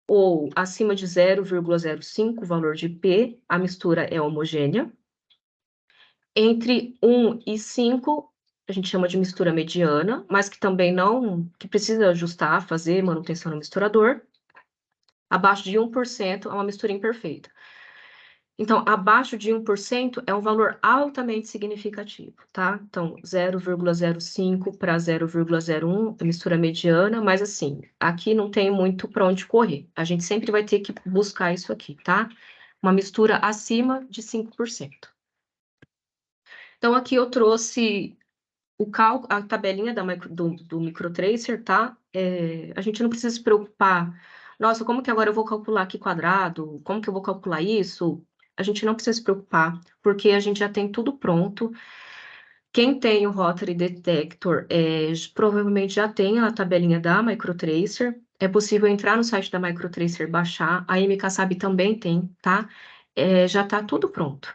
ou acima de 0,05, o valor de P, a mistura é homogênea. Entre 1 e 5, a gente chama de mistura mediana, mas que também não, que precisa ajustar, fazer manutenção no misturador. Abaixo de 1% é uma mistura imperfeita. Então, abaixo de 1% é um valor altamente significativo, tá? Então, 0,05 para 0,01 é mistura mediana, mas assim, aqui não tem muito para onde correr. A gente sempre vai ter que buscar isso aqui, tá? Uma mistura acima de 5%. Então, aqui eu trouxe a tabelinha do microtracer, tá? A gente não precisa se preocupar. Nossa, como que agora eu vou calcular aqui quadrado? Como que eu vou calcular isso? a gente não precisa se preocupar, porque a gente já tem tudo pronto. Quem tem o Rotary Detector provavelmente já tem a tabelinha da MicroTracer. É possível entrar no site da MicroTracer, baixar. A MKSAB também tem, tá? Já está tudo pronto.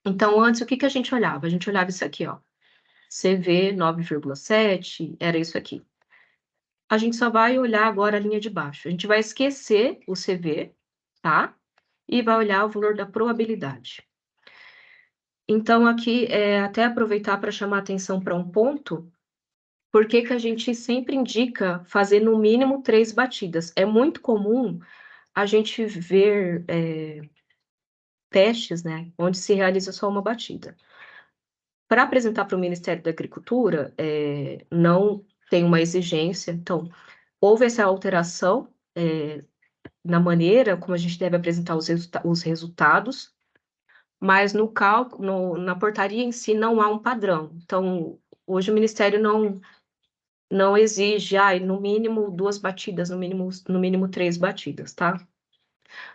Então, antes, o que a gente olhava? A gente olhava isso aqui, ó. CV 9,7, era isso aqui. A gente só vai olhar agora a linha de baixo. A gente vai esquecer o CV, tá? E vai olhar o valor da probabilidade. Então, aqui, até aproveitar para chamar atenção para um ponto, por que a gente sempre indica fazer no mínimo 3 batidas? É muito comum a gente ver testes, né, onde se realiza só uma batida. Para apresentar para o Ministério da Agricultura, não tem uma exigência, então, houve essa alteração na maneira como a gente deve apresentar os resultados, mas no cálculo, na portaria em si, não há um padrão. Então, hoje o Ministério não exige, no mínimo 2 batidas, no mínimo 3 batidas, tá?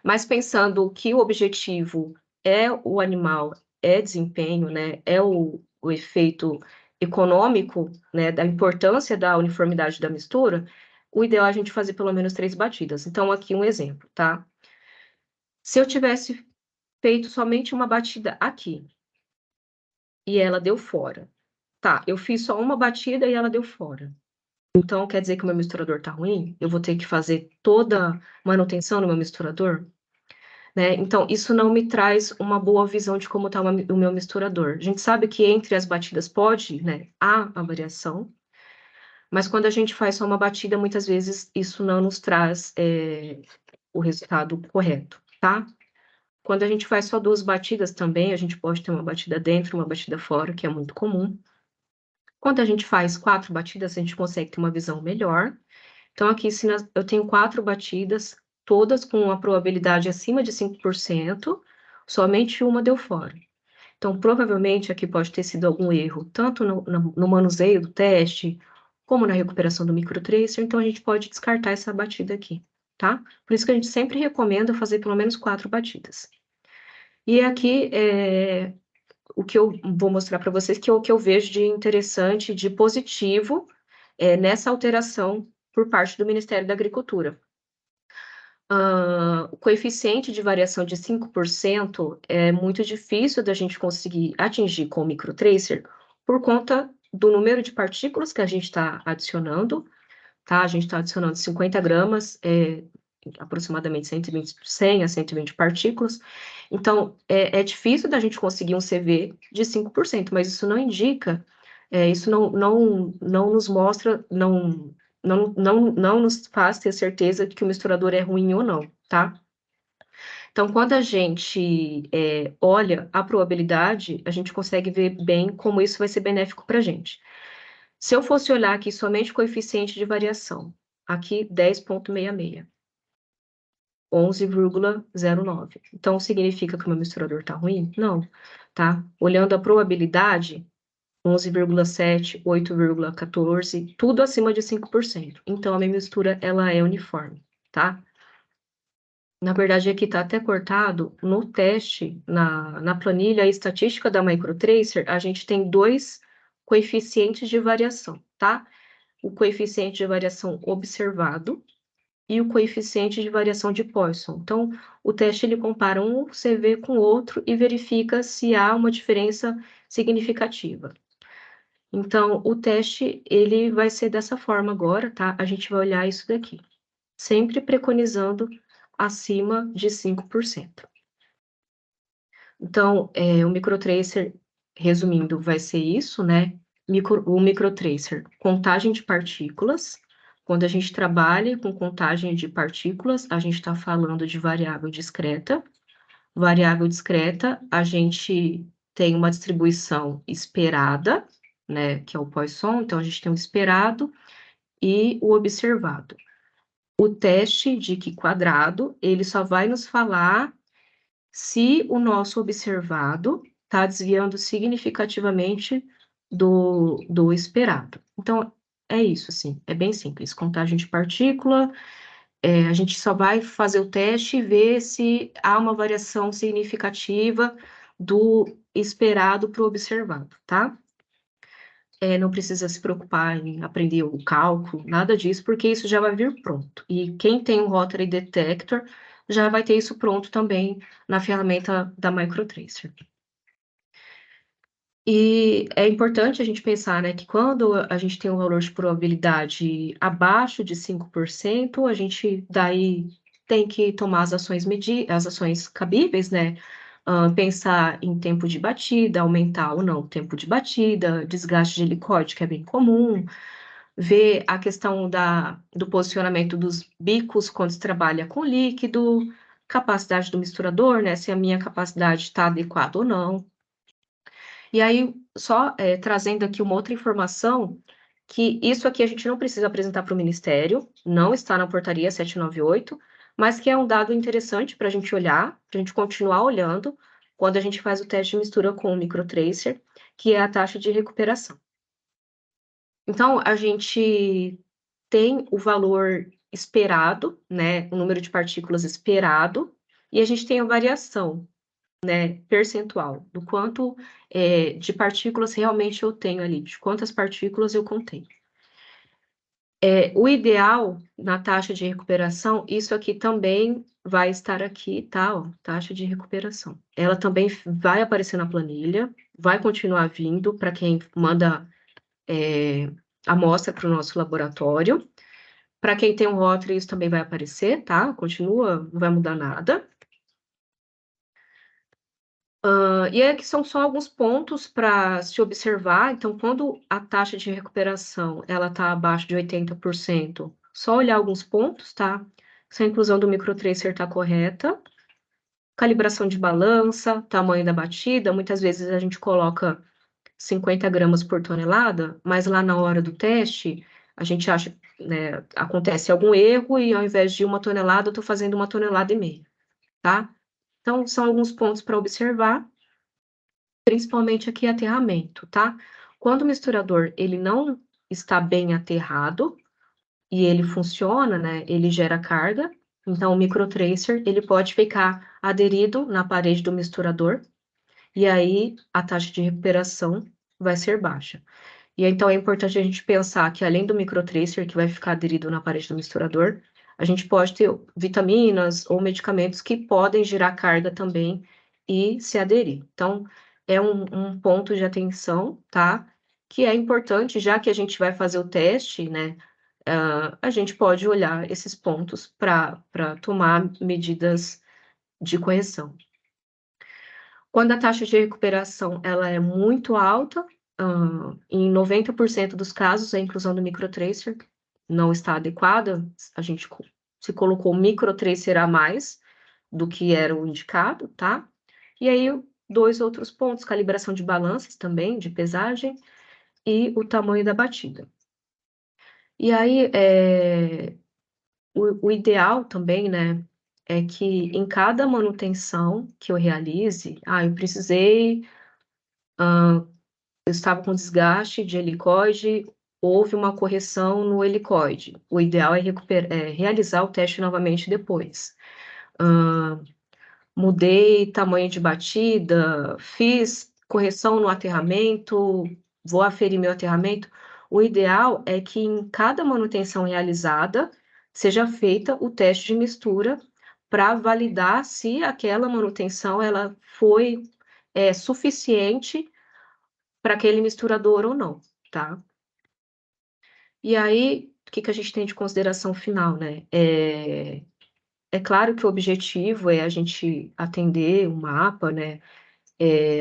Mas pensando que o objetivo é o animal, é desempenho, né? É o efeito econômico, né? Da importância da uniformidade da mistura, o ideal é a gente fazer pelo menos 3 batidas. Então, aqui um exemplo, tá? Se eu tivesse feito somente uma batida aqui, e ela deu fora. Tá, eu fiz só uma batida e ela deu fora. Então, quer dizer que o meu misturador tá ruim? Eu vou ter que fazer toda manutenção no meu misturador? Né? Então, isso não me traz uma boa visão de como está o meu misturador. A gente sabe que entre as batidas pode, né, há a variação, mas quando a gente faz só uma batida, muitas vezes isso não nos traz o resultado correto, tá? Quando a gente faz só 2 batidas também, a gente pode ter uma batida dentro, uma batida fora, que é muito comum. Quando a gente faz 4 batidas, a gente consegue ter uma visão melhor. Então, aqui, se eu tenho 4 batidas, todas com uma probabilidade acima de 5%, somente uma deu fora. Então, provavelmente, aqui pode ter sido algum erro, tanto no manuseio do teste, como na recuperação do microtracer, então a gente pode descartar essa batida aqui, tá? Por isso que a gente sempre recomenda fazer pelo menos 4 batidas. E aqui, o que eu vou mostrar para vocês, que é o que eu vejo de interessante, de positivo, nessa alteração por parte do Ministério da Agricultura. O coeficiente de variação de 5% é muito difícil da gente conseguir atingir com o microtracer por conta do número de partículas que a gente está adicionando, tá? A gente está adicionando 50 gramas, aproximadamente 100 a 120 partículas. Então, é difícil da gente conseguir um CV de 5%, mas isso não indica, isso não nos mostra, não nos faz ter certeza de que o misturador é ruim ou não, tá? Então, quando a gente olha a probabilidade, a gente consegue ver bem como isso vai ser benéfico para a gente. Se eu fosse olhar aqui somente o coeficiente de variação, aqui 10,66. 11,09. Então, significa que o meu misturador está ruim? Não, tá? Olhando a probabilidade, 11,7, 8,14, tudo acima de 5%. Então, a minha mistura, ela é uniforme, tá? Na verdade, aqui está até cortado, no teste, na planilha estatística da MicroTracer, a gente tem 2 coeficientes de variação, tá? O coeficiente de variação observado e o coeficiente de variação de Poisson. Então, o teste, ele compara um CV com o outro e verifica se há uma diferença significativa. Então, o teste, ele vai ser dessa forma agora, tá? A gente vai olhar isso daqui, sempre preconizando acima de 5%. Então, o microtracer, resumindo, vai ser isso, né? O microtracer, contagem de partículas. Quando a gente trabalha com contagem de partículas, a gente está falando de variável discreta. Variável discreta, a gente tem uma distribuição esperada, né? Que é o Poisson, então a gente tem o esperado e o observado. O teste de Chi quadrado, ele só vai nos falar se o nosso observado está desviando significativamente do esperado. Então, é isso, assim, é bem simples. Contagem de partícula, a gente só vai fazer o teste e ver se há uma variação significativa do esperado para o observado, tá? Não precisa se preocupar em aprender o cálculo, nada disso, porque isso já vai vir pronto. E quem tem o Rotary Detector já vai ter isso pronto também na ferramenta da MicroTracer. E é importante a gente pensar, né, que quando a gente tem um valor de probabilidade abaixo de 5%, a gente daí tem que tomar as ações cabíveis, né? Pensar em tempo de batida, aumentar ou não o tempo de batida, desgaste de helicóide, que é bem comum, ver a questão do posicionamento dos bicos quando se trabalha com líquido, capacidade do misturador, né? Se a minha capacidade está adequada ou não. E aí, só trazendo aqui uma outra informação, que isso aqui a gente não precisa apresentar para o Ministério, não está na portaria 798, mas que é um dado interessante para a gente olhar, para a gente continuar olhando, quando a gente faz o teste de mistura com o MicroTracer, que é a taxa de recuperação. Então, a gente tem o valor esperado, né, o número de partículas esperado, e a gente tem a variação, né, percentual, do quanto de partículas realmente eu tenho ali, de quantas partículas eu contei. O ideal na taxa de recuperação, isso aqui também vai estar aqui, tá? Ó, taxa de recuperação. Ela também vai aparecer na planilha, vai continuar vindo para quem manda amostra para o nosso laboratório. Para quem tem um Rotary, isso também vai aparecer, tá? Continua, não vai mudar nada. E aqui são só alguns pontos para se observar. Então, quando a taxa de recuperação ela está abaixo de 80%, só olhar alguns pontos, tá? Se a inclusão do MicroTracer está correta, calibração de balança, tamanho da batida, muitas vezes a gente coloca 50 gramas por tonelada, mas lá na hora do teste, a gente acha, né, acontece algum erro e ao invés de 1 tonelada, eu estou fazendo 1,5 toneladas, tá? Então, são alguns pontos para observar. Principalmente aqui aterramento, tá? Quando o misturador ele não está bem aterrado e ele funciona, né? Ele gera carga. Então o MicroTracer ele pode ficar aderido na parede do misturador e aí a taxa de recuperação vai ser baixa. E então é importante a gente pensar que além do MicroTracer que vai ficar aderido na parede do misturador, a gente pode ter vitaminas ou medicamentos que podem gerar carga também e se aderir. Então, é um ponto de atenção, tá? Que é importante, já que a gente vai fazer o teste, né? A gente pode olhar esses pontos para tomar medidas de correção. Quando a taxa de recuperação ela é muito alta, em 90% dos casos, a inclusão do MicroTracer não está adequada, a gente se colocou MicroTracer a mais do que era o indicado, tá? E aí, 2 outros pontos, calibração de balanças também, de pesagem, e o tamanho da batida. E aí, o ideal também, né, é que em cada manutenção que eu realize, eu precisei, eu estava com desgaste de helicóide, houve uma correção no helicóide. O ideal é realizar o teste novamente depois. Mudei tamanho de batida, fiz correção no aterramento, vou aferir meu aterramento. O ideal é que em cada manutenção realizada seja feita o teste de mistura para validar se aquela manutenção ela foi suficiente para aquele misturador ou não, tá? E aí, o que a gente tem de consideração final, né? É claro que o objetivo é a gente atender o mapa, né?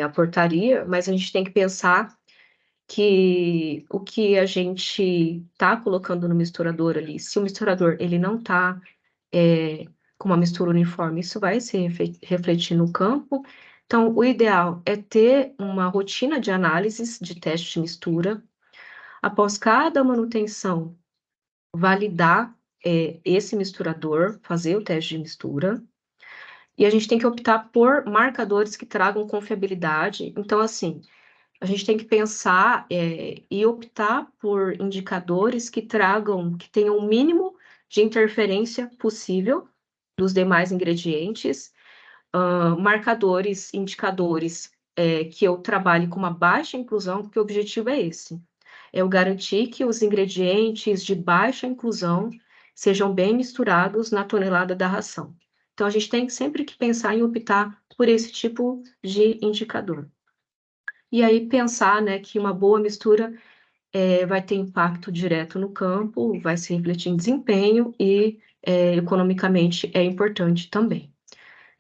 A portaria, mas a gente tem que pensar que o que a gente está colocando no misturador ali, se o misturador ele não está com uma mistura uniforme, isso vai se refletir no campo. Então, o ideal é ter uma rotina de análises de teste de mistura. Após cada manutenção, validar esse misturador, fazer o teste de mistura. E a gente tem que optar por marcadores que tragam confiabilidade. Então, assim, a gente tem que pensar e optar por indicadores que tenham o mínimo de interferência possível dos demais ingredientes, marcadores, indicadores, que eu trabalhe com uma baixa inclusão, porque o objetivo é esse. É eu garantir que os ingredientes de baixa inclusão sejam bem misturados na tonelada da ração. Então, a gente tem sempre que pensar em optar por esse tipo de indicador. E aí, pensar, né, que uma boa mistura vai ter impacto direto no campo, vai se refletir em desempenho e, economicamente, é importante também.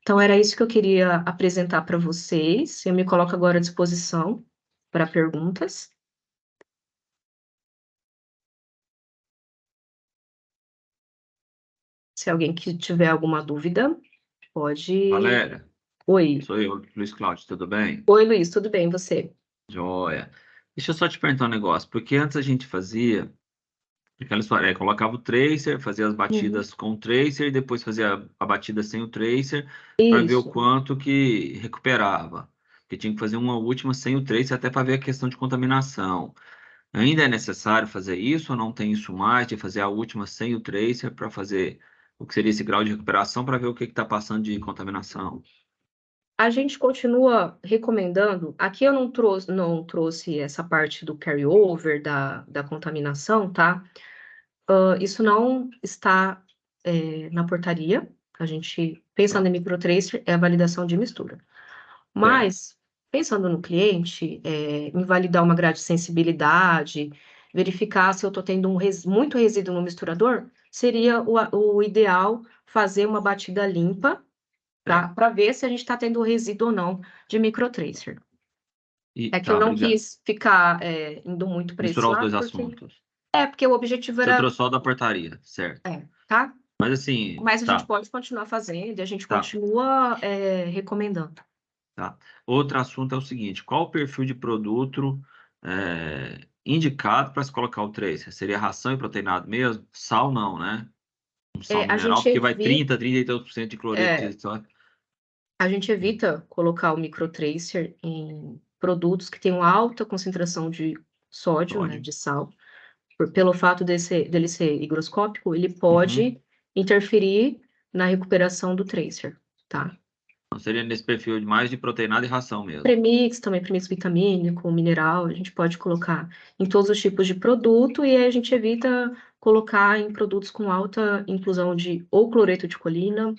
Então, era isso que eu queria apresentar para vocês. Eu me coloco agora à disposição para perguntas. Se alguém que tiver alguma dúvida, pode... Valéria, Oi. sou eu, Luiz Cláudio, tudo bem? Oi, Luiz, tudo bem, você? Joia. Deixa eu só te perguntar um negócio, porque antes a gente fazia aquela história, colocava o tracer, fazia as batidas com o tracer, e depois fazia a batida sem o tracer, para ver o Isso. quanto que recuperava. Porque tinha que fazer uma última sem o tracer, até para ver a questão de contaminação. Ainda é necessário fazer isso ou não tem isso mais, de fazer a última sem o tracer, para fazer o que seria esse grau de recuperação, para ver o que está passando de contaminação? A gente continua recomendando, aqui eu não trouxe essa parte do carryover, da contaminação, tá? Isso não está na portaria, a gente, pensando em microtracer, é a validação de mistura. Mas, pensando no cliente, em validar uma grade de sensibilidade, verificar se eu estou tendo muito resíduo no misturador, seria o ideal fazer uma batida limpa, tá? Para ver se a gente está tendo resíduo ou não de microtracer. É que eu não obrigado. quis ficar indo muito para esse Misturar os lado, dois porque... assuntos. porque o objetivo Você era... trouxe só da portaria, certo? Tá? Mas assim, Mas a gente tá, pode continuar fazendo, e a gente tá, continua recomendando. tá. Outro assunto é o seguinte: qual o perfil de produto indicado para se colocar o tracer? Seria ração e proteinado mesmo? Sal não, né? Um sal A mineral, gente porque vai evita... 32% de cloreto de sódio. A gente evita colocar o microtracer em produtos que tenham alta concentração de sódio, né, de sal, pelo fato dele ser higroscópico, ele pode interferir na recuperação do tracer, tá? Então seria nesse perfil de mais de proteinado e ração mesmo. Premix, também premix vitamínico, mineral, a gente pode colocar em todos os tipos de produto e aí a gente evita colocar em produtos com alta inclusão de ou cloreto de colina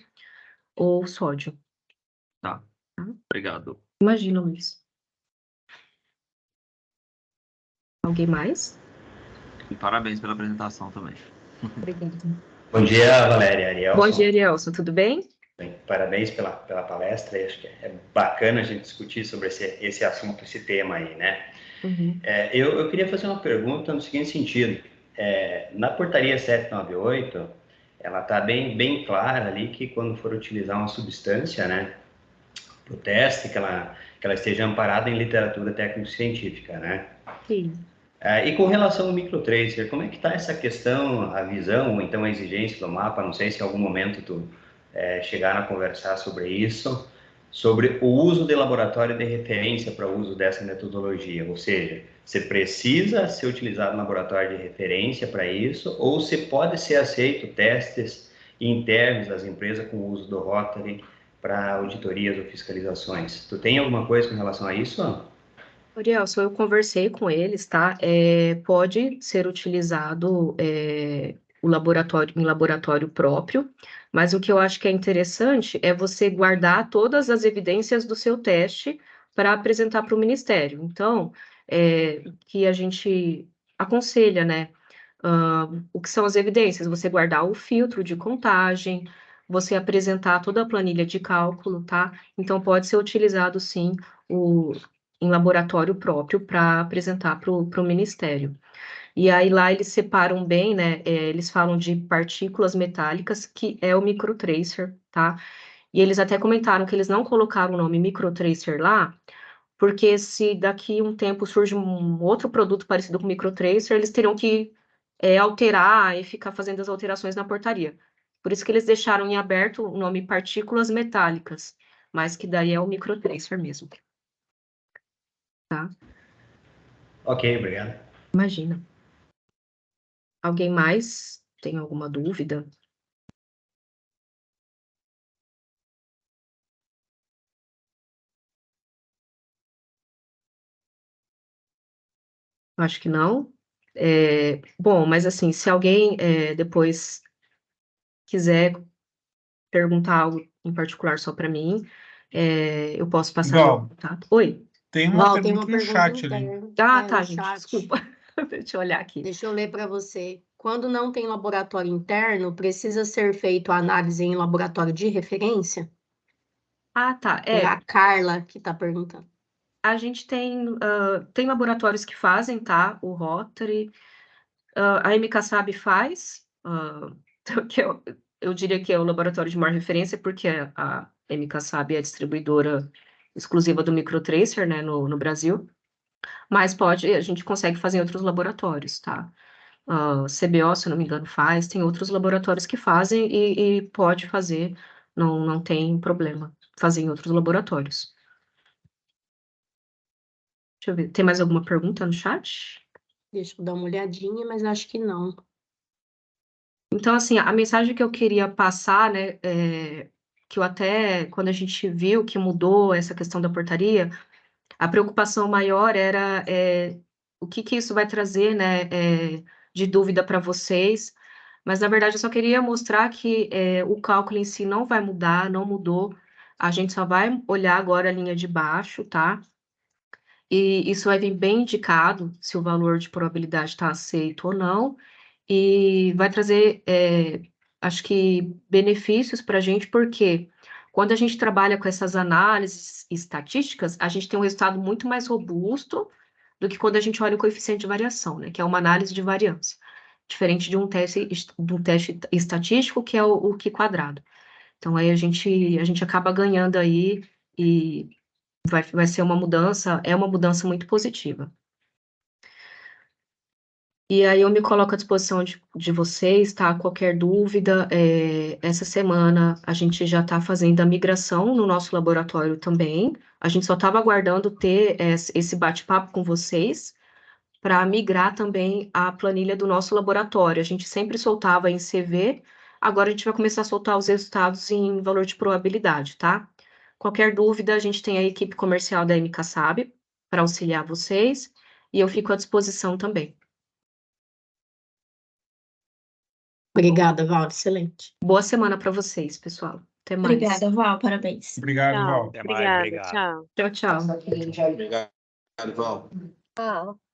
ou sódio. Tá, obrigado. Imagina, Luiz. Alguém mais? E parabéns pela apresentação também. Obrigada. Bom dia, Valéria, Arielson. Bom dia, Arielson, tudo bem? Bem, parabéns pela palestra. Acho que é bacana a gente discutir sobre esse assunto, esse tema aí, né? Eu queria fazer uma pergunta no seguinte sentido. Na portaria 798, ela está bem clara ali que quando for utilizar uma substância, né, para o teste, que ela esteja amparada em literatura técnico-científica, né? Sim. E com relação ao microtracer, como é que está essa questão, a visão, ou então a exigência do mapa? Não sei se em algum momento tu chegaram a conversar sobre isso, sobre o uso de laboratório de referência para o uso dessa metodologia. Ou seja, você precisa ser utilizado laboratório de referência para isso, ou se pode ser aceito testes internos das empresas com o uso do Rotary para auditorias ou fiscalizações. Tu tem alguma coisa com relação a isso? Arielson, eu conversei com eles, tá? Pode ser utilizado o laboratório em laboratório próprio, mas o que eu acho que é interessante é você guardar todas as evidências do seu teste para apresentar para o Ministério. Então, que a gente aconselha, né? O que são as evidências? Você guardar o filtro de contagem, você apresentar toda a planilha de cálculo, tá? Então, pode ser utilizado, sim, em laboratório próprio para apresentar para o Ministério. E aí lá eles separam bem, né? Eles falam de partículas metálicas, que é o microtracer, tá? E eles até comentaram que eles não colocaram o nome microtracer lá, porque se daqui um tempo surge um outro produto parecido com microtracer, eles teriam que alterar e ficar fazendo as alterações na portaria. Por isso que eles deixaram em aberto o nome partículas metálicas, mas que daí é o microtracer mesmo. Tá? Ok, obrigado. Imagina. Alguém mais tem alguma dúvida. Acho que não. Bom, mas assim, se alguém depois quiser perguntar algo em particular só para mim, eu posso passar meu Val, contato. Oi. tem uma Val, tem pergunta uma no pergunta chat ali. interna, Tá, no gente, chat. desculpa. Deixa eu olhar aqui. Deixa eu ler para você. Quando não tem laboratório interno, precisa ser feito a análise em laboratório de referência? Ah, tá. É a Carla que está perguntando. A gente tem laboratórios que fazem, tá? O Rotary, a MKSAB faz, que eu diria que é o laboratório de maior referência, porque a MKSAB é a distribuidora exclusiva do microtracer, né, no Brasil, mas a gente consegue fazer em outros laboratórios, tá? CBO, se eu não me engano, faz, tem outros laboratórios que fazem e pode fazer, não tem problema fazer em outros laboratórios. Deixa eu ver, tem mais alguma pergunta no chat? Deixa eu dar uma olhadinha, mas acho que não. Então, assim, a mensagem que eu queria passar, né, que eu até, quando a gente viu que mudou essa questão da portaria, a preocupação maior era o que isso vai trazer, né, de dúvida para vocês, mas, na verdade, eu só queria mostrar que o cálculo em si não vai mudar, não mudou, a gente só vai olhar agora a linha de baixo, tá? E isso vai vir bem indicado, se o valor de probabilidade está aceito ou não, e vai trazer, acho que, benefícios para a gente, porque quando a gente trabalha com essas análises estatísticas, a gente tem um resultado muito mais robusto do que quando a gente olha o coeficiente de variação, né, que é uma análise de variância, diferente de um teste estatístico, que é o Q². Então, aí a gente acaba ganhando aí e vai ser uma mudança, é uma mudança muito positiva. E aí eu me coloco à disposição de vocês, tá? Qualquer dúvida, essa semana a gente já está fazendo a migração no nosso laboratório também. A gente só estava aguardando ter esse bate-papo com vocês para migrar também a planilha do nosso laboratório. A gente sempre soltava em CV, agora a gente vai começar a soltar os resultados em valor de probabilidade, tá? Qualquer dúvida, a gente tem a equipe comercial da MKSAB para auxiliar vocês, e eu fico à disposição também. Obrigada, Val, excelente. Boa semana para vocês, pessoal. Até mais. Obrigada, Val, parabéns. Obrigado, Val. Até mais, obrigado. Tchau, tchau. Obrigado, Val. Tchau.